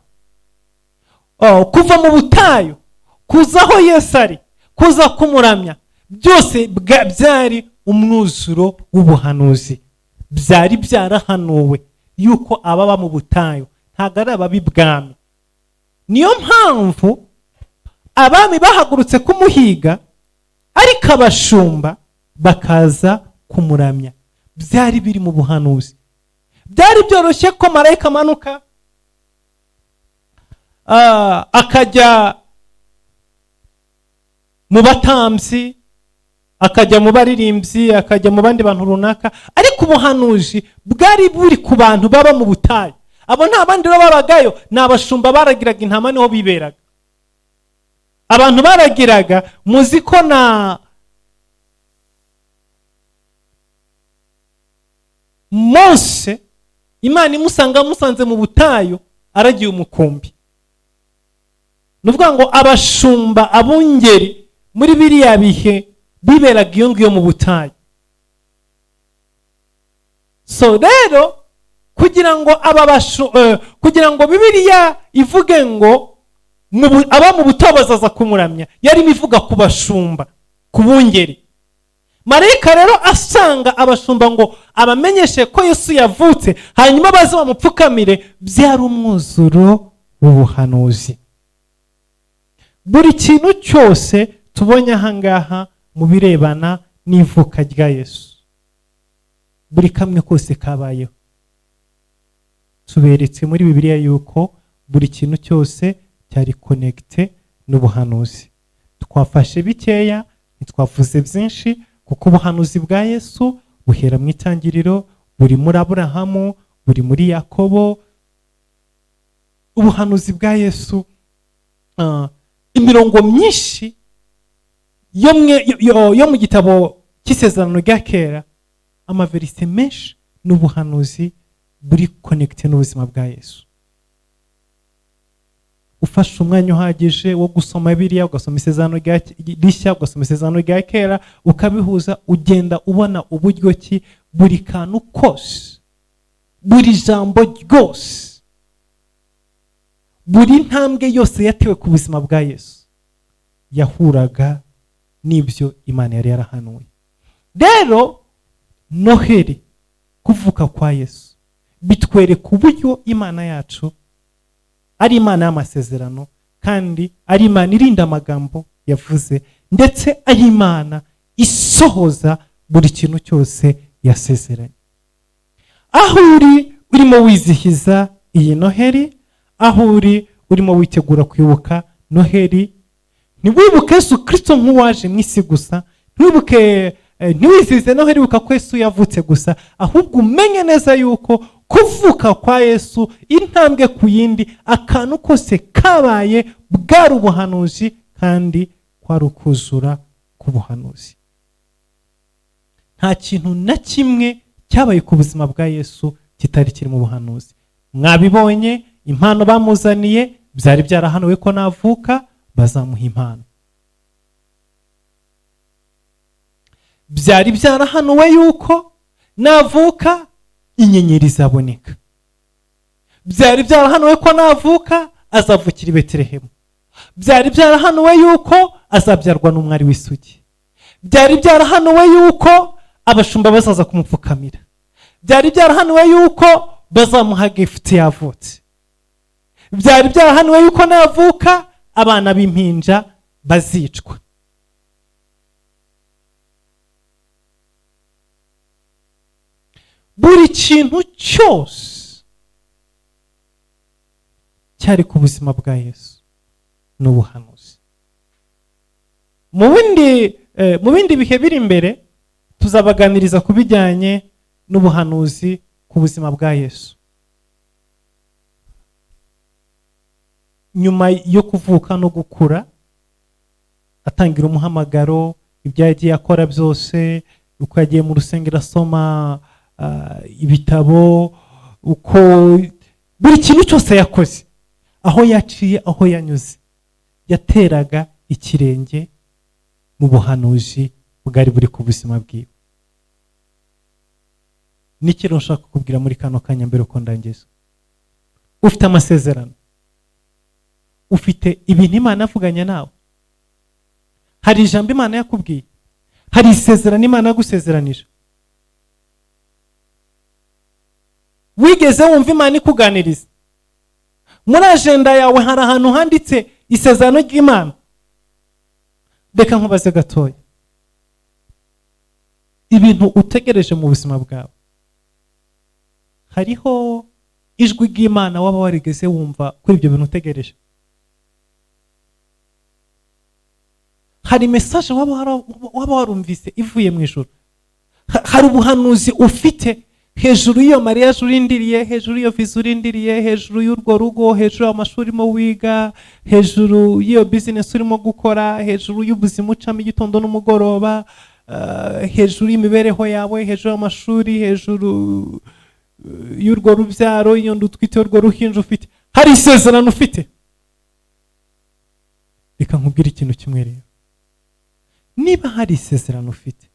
A: kuva mu butayu kuza aho Yesu ari, kuza kumuramya, byose byari umwuzuro w'ubuhanuzi. Byari byarahanuwe yuko ababa mu butayu ntabwo ari ababibwami. Niyo mpamvu abami bahagurutse kumuhiga, ariko abashumba bakaza kumuramya. Byari biri mu buhanuzi. Byari byoroshye ko marayika amanuka akajya mu batambyi, akajya mu baririmbyi, akajya mu bandi bantu runaka, ariko ubuhanuzi bwari buri ku bantu baba mu butayu. Abo nta bandi babagayo, ni abashumba baragiraga intama, niho biberaga. Abantu baragiraga, muzi ko na Mose Imana musanze mu butayu aragiye umukumbi. Nuvuga ngo abashumba, abungeri muri biriya bihe biberaga iyo ngiyo mu butayu. So rero kugira ngo Bibiliya ivuge ngo aba mu butayu bazaza kumuramya, yari ivuga ku bashumba, ku bungeri. Marayika rero asanga abashumba ngo abamenyeshe ko Yesu yavutse, hanyuma baze bamupfukamire. Byari umwuzuro w'ubuhanuzi. Buri kintu cyose tubonye ahangaha mu birebana n'ivuka rya Yesu. Buri kamwe kose kabayeho. Tuberetse muri Bibiliya yuko buri kintu cyose cyari connecte n'ubuhanuzi. Twafashe bikeya, ntitwavuze byinshi, kuko ubuhanuzi bwa Yesu buhera mu itangiriro, buri muri Aburahamu, buri muri Yakobo. Ubuhanuzi bwa Yesu, imirongo myinshi yo mu gitabo cy'isezerano rya kera, amaverise menshi n'ubuhanuzi buri connecte n'ubuzima bwa Yesu. Ufashe umwanya uhagije wo gusoma Bibiliya, ugasoma isezerano rishya, ugasoma isezerano rya kera, ukabihuza, ugenda ubona uburyo ki buri kantu kose, buri jambo ryose, buri ntambwe yose yatewe ku buzima bwa Yesu yahuraga n'ibyo Imana yari yarahanuye. Rero Noheri, kuvuka kwa Yesu, bitwereka uburyo Imana yacu ari Imana y'amasezerano, kandi ari Imana irinda amagambo yavuze, ndetse ari Imana isohoza buri kintu cyose yasezeranye. Aho uri urimo wizihiza iyi Noheri, aho uri urimo witegura kwibuka Noheri, ntiwibuke Yesu Kristo nk'uwaje mu isi gusa, ntiwizihize Noheri wibuka ko Yesu yavutse gusa, ahubwo umenye neza yuko kuvuka kwa Yesu intambwe ku yindi, akantu kose kabaye bwari ubuhanuzi, kandi kwari ukuzura k'ubuhanuzi. Nta kintu na kimwe cyabaye ku buzima bwa Yesu kitari kiri mu buhanuzi. Mwabibonye, impano bamuzaniye byari byarahanuwe ko navuka bazamuha impano. Byari byarahanuwe yuko navuka inyenyeri zaboneka. Byari byarahanuwe ko navuka azavukira i Betelehemu. Byari byarahanuwe yuko azabyarwa n'umwari w'isugi. Byari byarahanuwe yuko abashumba bazaza kumupfukamira. Byari byarahanuwe yuko bazamuha gift yavutse. Byari byarahanuwe yuko navuka abana b'impinja bazicwa. Buri kintu cyose cyari ku buzima bwa Yesu n'ubuhanuzi. Mu bindi bihe biri imbere tuzabaganiriza ku bijyanye n'ubuhanuzi ku buzima bwa Yesu. Nyuma yo kuvuka no gukura, atangira umuhamagaro, ibyo yagiye akora byose, uko yagiye mu rusengero asoma ibitabo, uko buri kintu cyose yakoze, aho yaciye, aho yanyuze, yateraga ikirenge mu buhanuzi bwari buri ku buzima bwiwe. Nikiro nshaka kukubwira muri kano kanya mbere uko ndangiza. Ufite amasezerano, ufite ibintu Imana yavuganye nawe, hari ijambo Imana yakubwiye, hari isezerano Imana yagusezeranije. Wigeze wumva Imana ikuganiriza? Muri agenda yawe hari ahantu handitse isezerano ry'Imana? Reka nkubaze gatoya, ibintu utegereje mu buzima bwawe, hariho ijwi ry'Imana waba warigeze wumva kuri ibyo bintu utegereje? Hari message waba warumvise ivuye mu ijuru? Hari ubuhanuzi ufite hejuru y'iyo mariage urindiriye, hejuru y'iyo visa urindiriye, hejuru y'urwo rugo, hejuru y'amashuri urimo wiga, hejuru y'iyo business urimo gukora, hejuru y'ubuzima ucamo igitondo n'umugoroba, hejuru y'imibereho yawe, hejuru y'amashuri, hejuru y'urwo rubyaro, iyo ndutwite urwo ruhinja ufite, hari isezerano ufite? Reka nkubwire ikintu kimwe rero, niba hari isezerano ufite,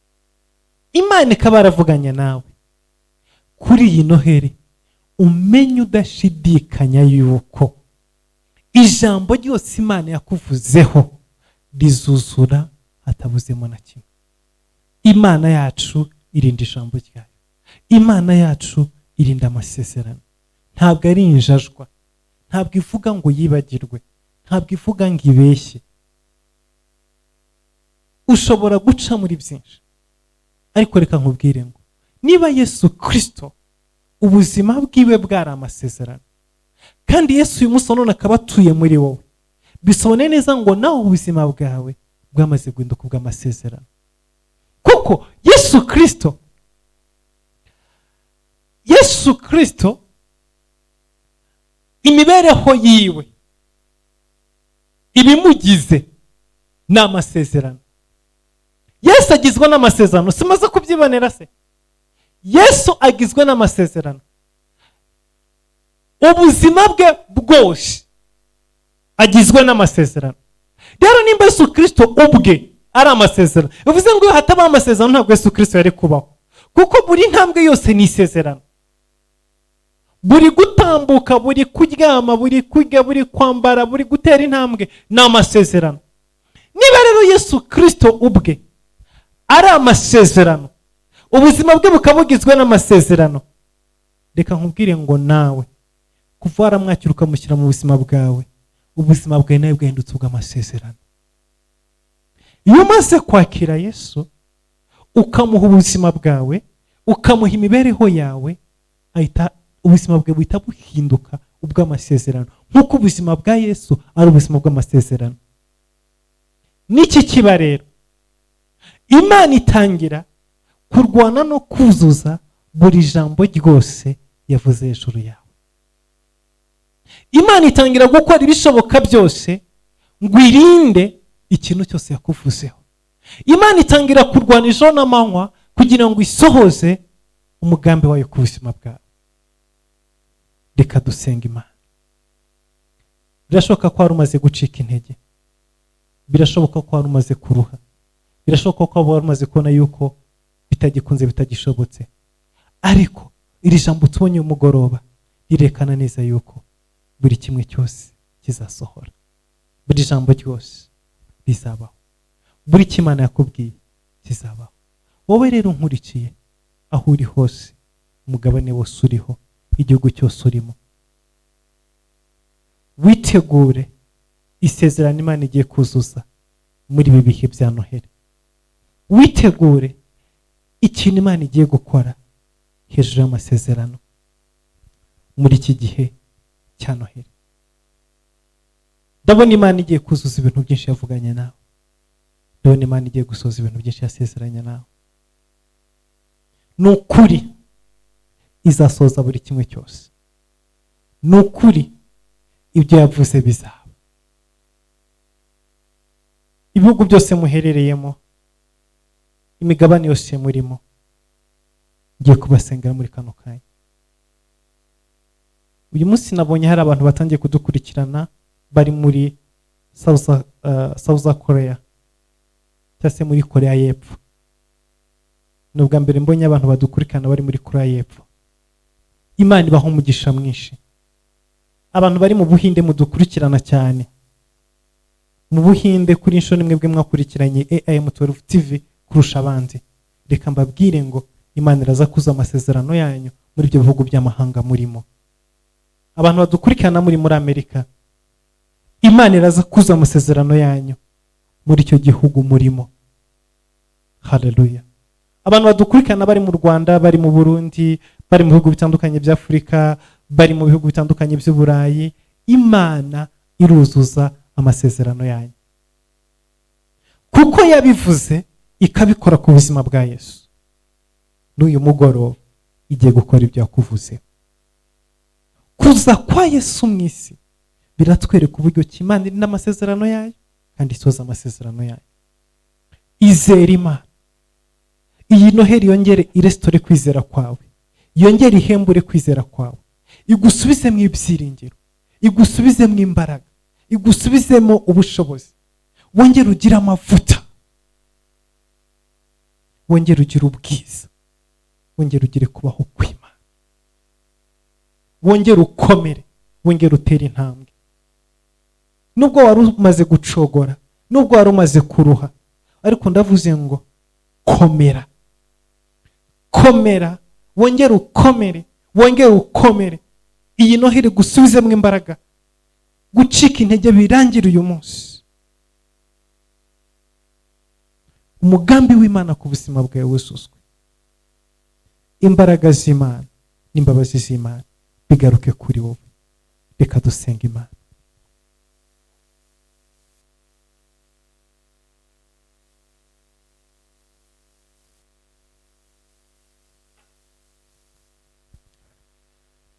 A: Imana ikaba yaravuganye nawe kuri iyi Noheri, umenye udashidikanya yuko ijambo ryose Imana yakuvuzeho rizuzura hatabuzemo na kimwe. Imana yacu irinda ijambo ryayo, Imana yacu irinda amasezerano. Ntabwo ari injajwa, ntabwo ivuga ngo yibagirwe, ntabwo ivuga ngo ibeshye. ushobora guca muri byinshi, ariko reka nkubwire ngo niba Yesu Kristo ubuzima bwiwe bwari amasezerano, kandi Yesu uyu munsi none akaba atuye muri wowe, bisobanuye neza ngo nawe ubuzima bwawe bwamaze guhinduka ubw'amasezerano. Kuko Yesu Kristo imibereho yiwe ibimugize ni amasezerano. Yesu agizwe n'amasezerano, simaze kubyibonera se? Yesu agizwe n'amasezerano, ubuzima bwe bwose agizwe n'amasezerano. Rero nimba Yesu Kristo ubwe ari amasezerano, bivuze ngo iyo hataba amasezerano ntabwo Yesu Kristo yari kubaho, kuko buri ntambwe yose ni isezerano. Buri gutambuka, buri kuryama, buri kurya, buri kwambara, buri gutera intambwe ni amasezerano. Niba rero Yesu Kristo ubwe ari amasezerano, ubuzima bwe bukaba bugizwe n'amasezerano, reka nkubwire ngo nawe kuva waramwakira ukamushyira mu buzima bwawe, ubuzima bwawe nawe bwahindutse ubw'amasezerano. Iyo umaze kwakira Yesu ukamuha ubuzima bwawe, ukamuha imibereho yawe, ubuzima bwawe buhita buhinduka ubw'amasezerano, nk'uko ubuzima bwa Yesu ari ubuzima bw'amasezerano. N'iki kiba rero, Imana itangira kurwana no kuzuza buri jambo ryose yavuze hejuru yawe. Imana itangira gukora ibishoboka byose ngo irinde ikintu cyose yakuvuzeho. Imana itangira kurwana ijoro n'amanywa kugira ngo isohoze umugambi wayo ku buzima bwawe. Reka dusenga Imana. Birashoboka ko wari umaze gucika intege, birashoboka ko wari umaze kuruha, birashoboka ko wari umaze kubona yuko bitagikunze, bitagishobotse, ariko iri jambo tubonye umugoroba rirekana neza yuko buri kimwe cyose kizasohora, buri jambo ryose rizabaho, buri kimana yakubwiye kizabaho. Wowe rero nkurikiye aho uri hose, umugabane wose uriho, igihugu cyose urimo, witegure isezerano Imana igiye kuzuza muri ibi bihe bya Noheli. Witegure ikintu Imana igiye gukora hejuru y'amasezerano muri iki gihe cya Noheli. Ndabona Imana igiye kuzuza ibintu byinshi yavuganye nawe, ndabona Imana igiye gusoza ibintu byinshi yasezeranye nawe. Nukuri izasoza buri kimwe cyose, nukuri ibyo yavuze bizaba. Ibihugu byose muherereyemo, imigabane yose murimo, ngiye kubasengera muri kano kanya. Uyu munsi nabonye hari abantu batangiye kudukurikirana bari muri South Korea, cyangwa se muri Korea y'Epfo. Ni ubwa mbere mbonye abantu badukurikirana bari muri Korea y'Epfo. Imana ibaha umugisha mwinshi. Abantu bari mu Buhinde mudukurikirana cyane, mu Buhinde kuri inshuro nimwe mwakurikiranye AM12 TV kurusha abandi. Reka mbabwire ngo Imana iraza kuza amasezerano yanyu muri ibyo bihugu by'amahanga murimo. Abantu badukurikirana muri Amerika, Imana iraza kuza amasezerano yanyu muri icyo gihugu murimo. Haleluya. Abantu badukurikirana bari mu Rwanda, bari mu Burundi, bari mu bihugu bitandukanye bya Afurika, bari mu bihugu bitandukanye by'Uburayi, Imana iruzuza amasezerano yanyu, kuko yabivuze ikabikora ku buzima bwa Yesu. N'uyu mugoroba igiye gukora ibyo yakuvuze. Kuza kwa Yesu mu isi biratwereka uburyo ki Imana iri n'amasezerano yayo kandi isoza amasezerano yayo. Izere Imana. Iyi Noheli yongere irestore kwizera kwawe, yongere ihembure kwizera kwawe, igusubize mu ibyiringiro, igusubize mu imbaraga, igusubizemo ubushobozi, wongere ugire amavuta, wongere ugire ubwiza, wongere ugire kubaho kw'Imana, wongere ukomere, wongere utere intambwe. Nubwo wari umaze gucogora, nubwo wari umaze kuruha, ariko ndavuze ngo komera, komera, wongere ukomere, wongere ukomere. Iyi Noheli gusubizemo imbaraga, gucika intege birangire uyu munsi. umugambi w'Imana ku buzima bwawe wuzuzwe. Imbaraga z'Imana n'imbabazi z'Imana bigaruke kuri wowe. Reka dusenga Imana.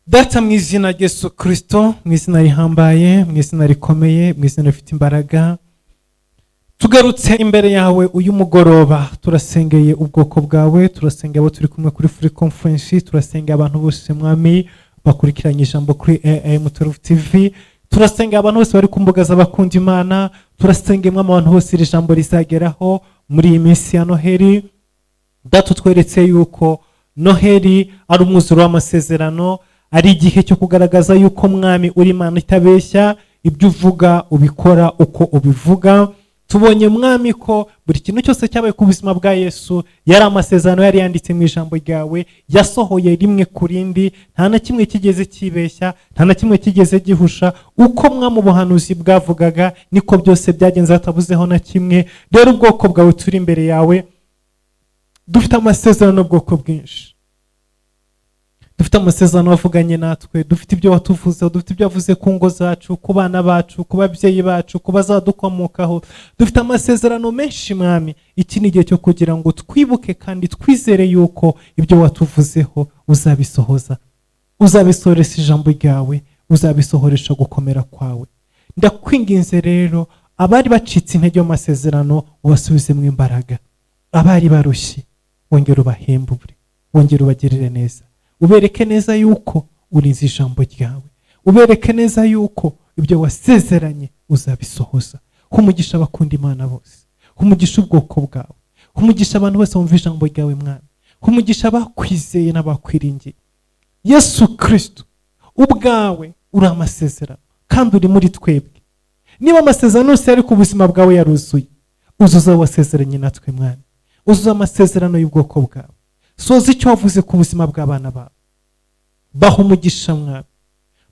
A: Data, mu izina rya Yesu Kristo, mu izina rihambaye, mu izina rikomeye, mu izina rifite imbaraga, tugarutse imbere yawe uyu mugoroba. Turasengeye ubwoko bwawe, turasengeye abo turi kumwe kuri free conference, turasengeye abantu bose mwami bakurikiranye ijambo kuri AM12 TV, turasengeye abantu bose bari ku mbuga z'abakunda Imana, turasengeye mwami abantu bose iri jambo rizageraho muri iyi minsi ya Noheli. Data, tweretse yuko Noheli ari umwuzuro w'amasezerano, ari igihe cyo kugaragaza yuko mwami uri Imana itabeshya, ibyo uvuga ubikora uko ubivuga. Tubonye mwami ko buri kintu cyose cyabaye ku buzima bwa Yesu yari amasezerano yari yanditse mu ijambo ryawe, yasohoye rimwe ku rindi, nta na kimwe kigeze kibeshya, nta na kimwe kigeze gihusha. Uko mwami ubuhanuzi bwavugaga niko byose byagenze, hatabuzeho na kimwe. Rero ubwoko bwawe turi imbere yawe dufite amasezerano ubwoko bwinshi, dufite amasezerano wavuganye natwe, dufite ibyo watuvuzeho, dufite ibyo wavuze ku ngo zacu, ku bana bacu, ku babyeyi bacu, ku bazadukomokaho. Dufite amasezerano menshi mwami. Iki ni igihe cyo kugira ngo twibuke kandi twizere yuko ibyo watuvuzeho uzabisohoza, uzabisohoresha ijambo ryawe, uzabisohoresha gukomera kwawe. Ndakwinginze rero abari bacitse intege mu masezerano ubasubizemo imbaraga, abari barushye wongere ubahembure, wongere ubagirire neza, ubereke neza yuko urinze ijambo ryawe, ubereke neza yuko ibyo wasezeranye uzabisohoza. Humugisha abakunda Imana bose, humugisha ubwoko bwawe, humugisha abantu bose bumva ijambo ryawe mwami, humugisha abakwizeye n'abakwiringiye. Yesu Kristo ubwawe uri amasezerano kandi uri muri twebwe. Niba amasezerano yose ari ku buzima bwawe yaruzuye, uzuza wasezeranye natwe mwami, uzuza amasezerano y'ubwoko bwawe, soza icyo wavuze ku buzima bw'abana bawe. Baha umugisha mwami,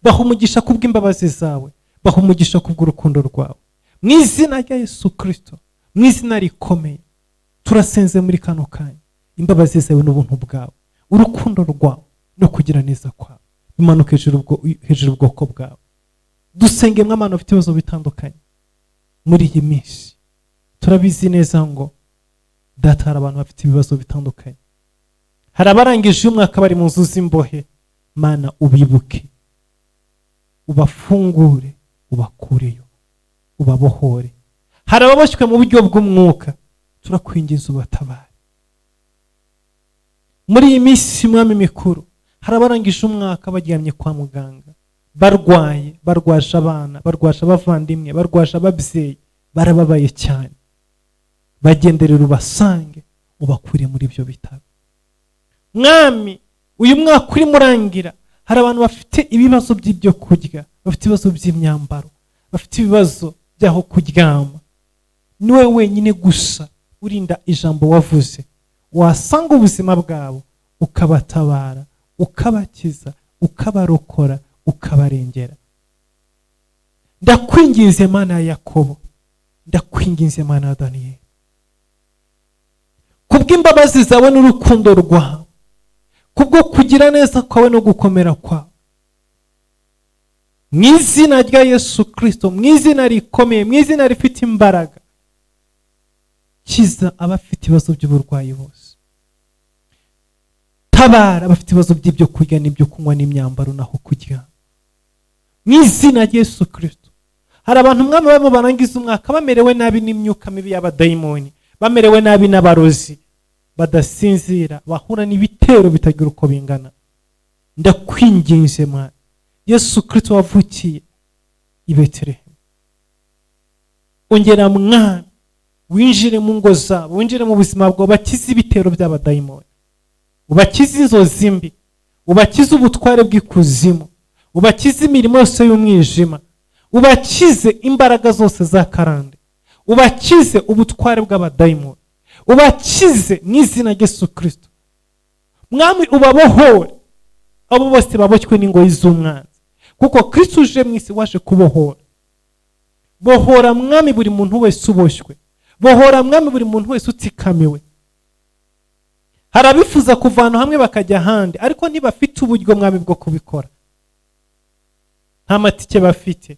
A: baha umugisha kubw'imbabazi zawe, baha umugisha kubw'urukundo rwawe, mu izina rya Yesu Kristo, mu izina rikomeye. Turasenze muri kano kanya, imbabazi zawe n'ubuntu bwawe, urukundo rwawe no kugira neza kwawe bimanuke hejuru ubwoko bwawe. Dusenge mw'abantu bafite ibibazo bitandukanye muri iyi minsi. Turabizi neza ngo Data, hari abantu bafite ibibazo bitandukanye, hari abarangije umwaka bari mu nzu z'imbohe. Mana, ubibuke, ubafungure, ubakureyo, ubabohore. Hari ababoshywe mu buryo bw'umwuka, turakwinginze ubatabare. Muri iyi minsi mwami mikuru, hari abarangije umwaka baryamye kwa muganga, barwaye, barwaje abana, barwaje abavandimwe, barwaje ababyeyi, barababaye cyane. Bagenderera ubasange, ubakure muri ibyo bitaro mwami. Uyu mwaka uri murangira, hari abantu bafite ibibazo by'ibyo kurya, bafite ibibazo by'imyambaro, bafite ibibazo by'aho kuryama. Ni wowe wenyine gusa urinda ijambo wavuze, wasanga ubuzima bwabo ukabatabara, ukabakiza, ukabarokora, ukabarengera. Ndakwinginze Mana ya Yakobo, ndakwinginze Mana ya Daniyeli, kubw'imbabazi zawe n'urukundo rwawe, kubwo kugira neza kwawe no gukomera kwawe, mu izina rya Yesu Kristo, mu izina rikomeye, mu izina rifite imbaraga, kiza abafite ibibazo by'uburwayi bose, tabara abafite ibibazo by'ibyo kurya n'ibyo kunywa n'imyambaro naho kuryama, mu izina rya Yesu Kristo. Hari abantu mwami barimo barangiza umwaka bamerewe nabi n'imyuka mibi y'abadayimoni, bamerewe nabi n'abarozi, badasinzira, bahura n'ibitero bitagira uko bingana. Ndakwinginze Mana, Yesu Kristo wavukiye i Betelehemu, ongera mwami winjire mu ngo zabo, winjire mu buzima bwabo, bakize ibitero by'abadayimoni, ubakize inzozi mbi, ubakize ubutware bw'ikuzimu, ubakize imirimo yose y'umwijima, ubakize imbaraga zose za karande, ubakize ubutware bw'abadayimoni, ubakize mu izina rya Yesu Kristo mwami. Ubabohore abo bose baboshywe n'ingoyi z'umwanzi, kuko Kristo uje mu isi waje kubohora. Bohora mwami buri muntu wese uboshywe, bohora mwami buri muntu wese utsikamiwe. Hari abifuza kuvana hamwe bakajya ahandi ariko ntibafite uburyo mwami bwo kubikora, nta matike bafite,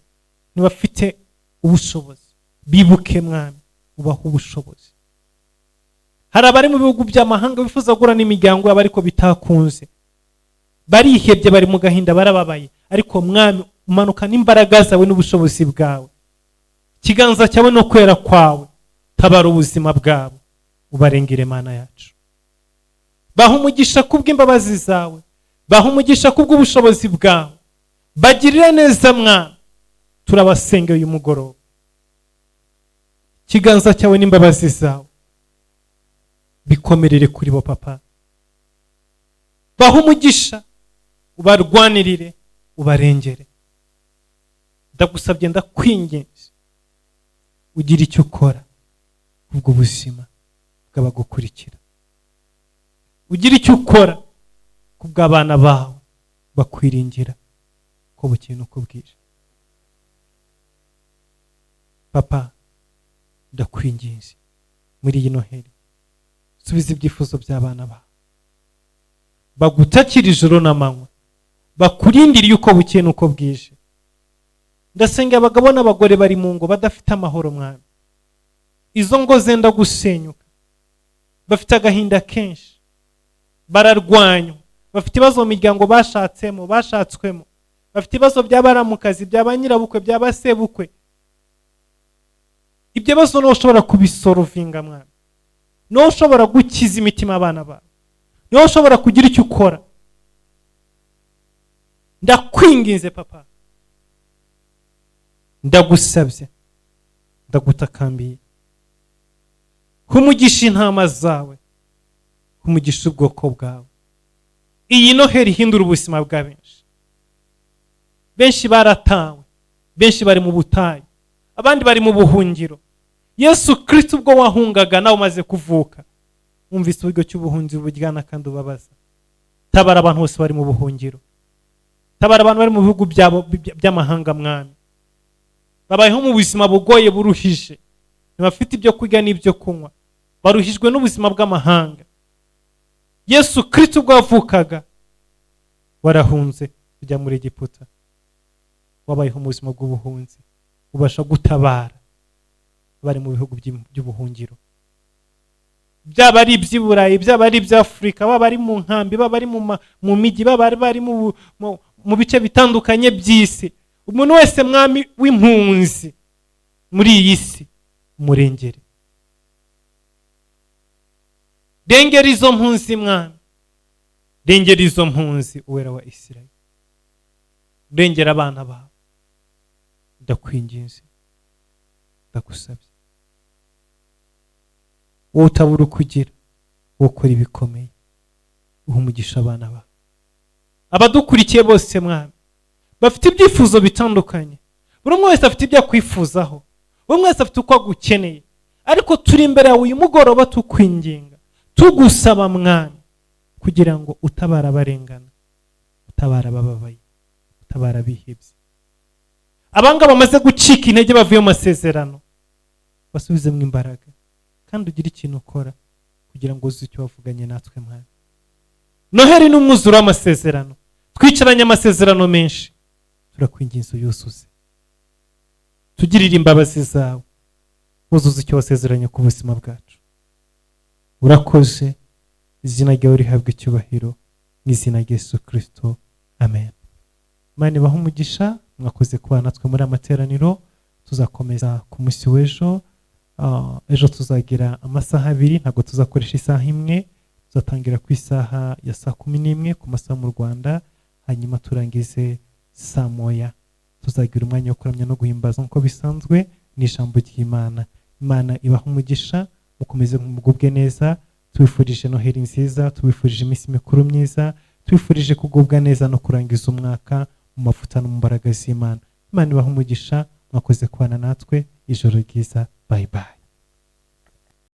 A: ntibafite ubushobozi. Bibuke mwami, ubaha ubushobozi. Hari abari mu bihugu by'amahanga bifuza gura n'imiryango yabo ariko bitakunze, barihebye, bari mu gahinda, barababaye, ariko mwami umanuka n'imbaraga zawe n'ubushobozi bwawe, ikiganza cyawe no kwera kwawe, tabara ubuzima bwabo, ubarengere Mana yacu. Baha umugisha kubw'imbabazi zawe, baha umugisha kubw'ubushobozi bwawe, bagirire neza mwami, turabasengeye uyu mugoroba. Ikiganza cyawe n'imbabazi zawe bikomerere kuri bo papa, baha umugisha, ubarwanirire, ubarengere. Ndagusabye, ndakwinginze, ugira icyo ukora ubwo buzima bw'abagukurikira, ugira icyo ukora kubw'abana bawe bakwiringira ko bukeye nuko bwije. Papa, ndakwinginze muri iyi Noheli, subiza ibyifuzo by'abana bawe, bagutakira ijoro n'amanywa, bakurindire yuko bukeye nuko bwije. Ndasenga abagabo n'abagore bari mu ngo badafite amahoro mwami, izo ngo zenda gusenyuka, bafite agahinda kenshi, bararwanywa, bafite ibibazo mu miryango bashatswemo, bafite ibibazo by'abaramukazi, by'abanyirabukwe, by'abasebukwe. Ibyo bibazo niho ushobora kubisorovinga mwami, niho ushobora gukiza imitima abana bawe, niho ushobora kugira icyo ukora. Ndakwinginze papa, ndagusabye, ndagutakambiye, humugisha intama zawe, humugisha ubwoko bwawe. Iyi Noheli hindura ubuzima bwa benshi. Benshi baratawe, benshi bari mu butayu, abandi bari mu buhungiro. Yesu Kristo ubwo wahungaga nawe umaze kuvuka, umvise uburyo cy'ubuhungiro buryana kandi ubabaza. Tabara abantu bose bari mu buhungiro, tabara abantu bari mu bihugu by'amahanga mwami, babayeho mu buzima bugoye buruhije, ntibafite ibyo kurya n'ibyo kunywa, baruhijwe n'ubuzima bw'amahanga. Yesu Kristo ubwo wavukaga warahunze ujya muri Egiputa, wabayeho mu buzima bw'ubuhunzi, ubasha gutabara bari mu bihugu by'ubuhungiro, byaba ari iby'Iburayi, byaba ari iby'Afurika, baba ari mu nkambi, baba ari mu migi, baba ari mu bice bitandukanye by'isi. Umuntu wese mwami w'impunzi muri iyi si, umurengere. Rengera izo mpunzi mwami, rengera izo mpunzi uwera wa Isirayeli, rengera abana bawe. Ndakwinginze, ndagusabye, wowe utabura kugira, wowe ukora ibikomeye, uha umugisha abana bawe. Abadukurikiye bose mwami, bafite ibyifuzo bitandukanye, buri umwe wese afite ibyo akwifuzaho, buri umwe wese afite uko agukeneye, ariko turi imbere yawe uyu mugoroba tukwinginga, tugusaba mwami, kugira ngo utabara abarengana, utabara abababaye, utabara abihebye. Abanga bamaze gucika intege bavuye mu masezerano, basubizemo imbaraga, kandi ugira ikintu ukora kugira ngo uzi icyo wavuganye natwe mwami. Noheli ni umwuzuro w'amasezerano, twicaranye amasezerano menshi, turakwinginze uyuzuze, tugirire imbabazi zawe, wuzuze icyo wasezeranye ku buzima bwacu. Urakoze, izina ryawe rihabwe icyubahiro, mu izina rya Yesu Kristo, amen. Imana ibahe umugisha, mwakoze kubana natwe muri amateraniro. Tuzakomeza ku munsi w'ejo. Ejo tuzagira amasaha 2, ntabwo tuzakoresha isaha imwe, tuzatangira ku isaha ya saa 11 ku masaha mu Rwanda, hanyuma turangize saa 1. Tuzagira umwanya wo kuramya no guhimbaza nk'uko bisanzwe n'ijambo ry'Imana. Imana ibahe umugisha, mukomeze mugubwe neza. Tubifurije Noheli nziza, tubifurije iminsi mikuru myiza, tubifurije kugubwa neza no kurangiza umwaka mu mavuta no mu mbaraga z'Imana. Imana ibahe umugisha, mwakoze kubana natwe. Ijoro ryiza. Bye bye.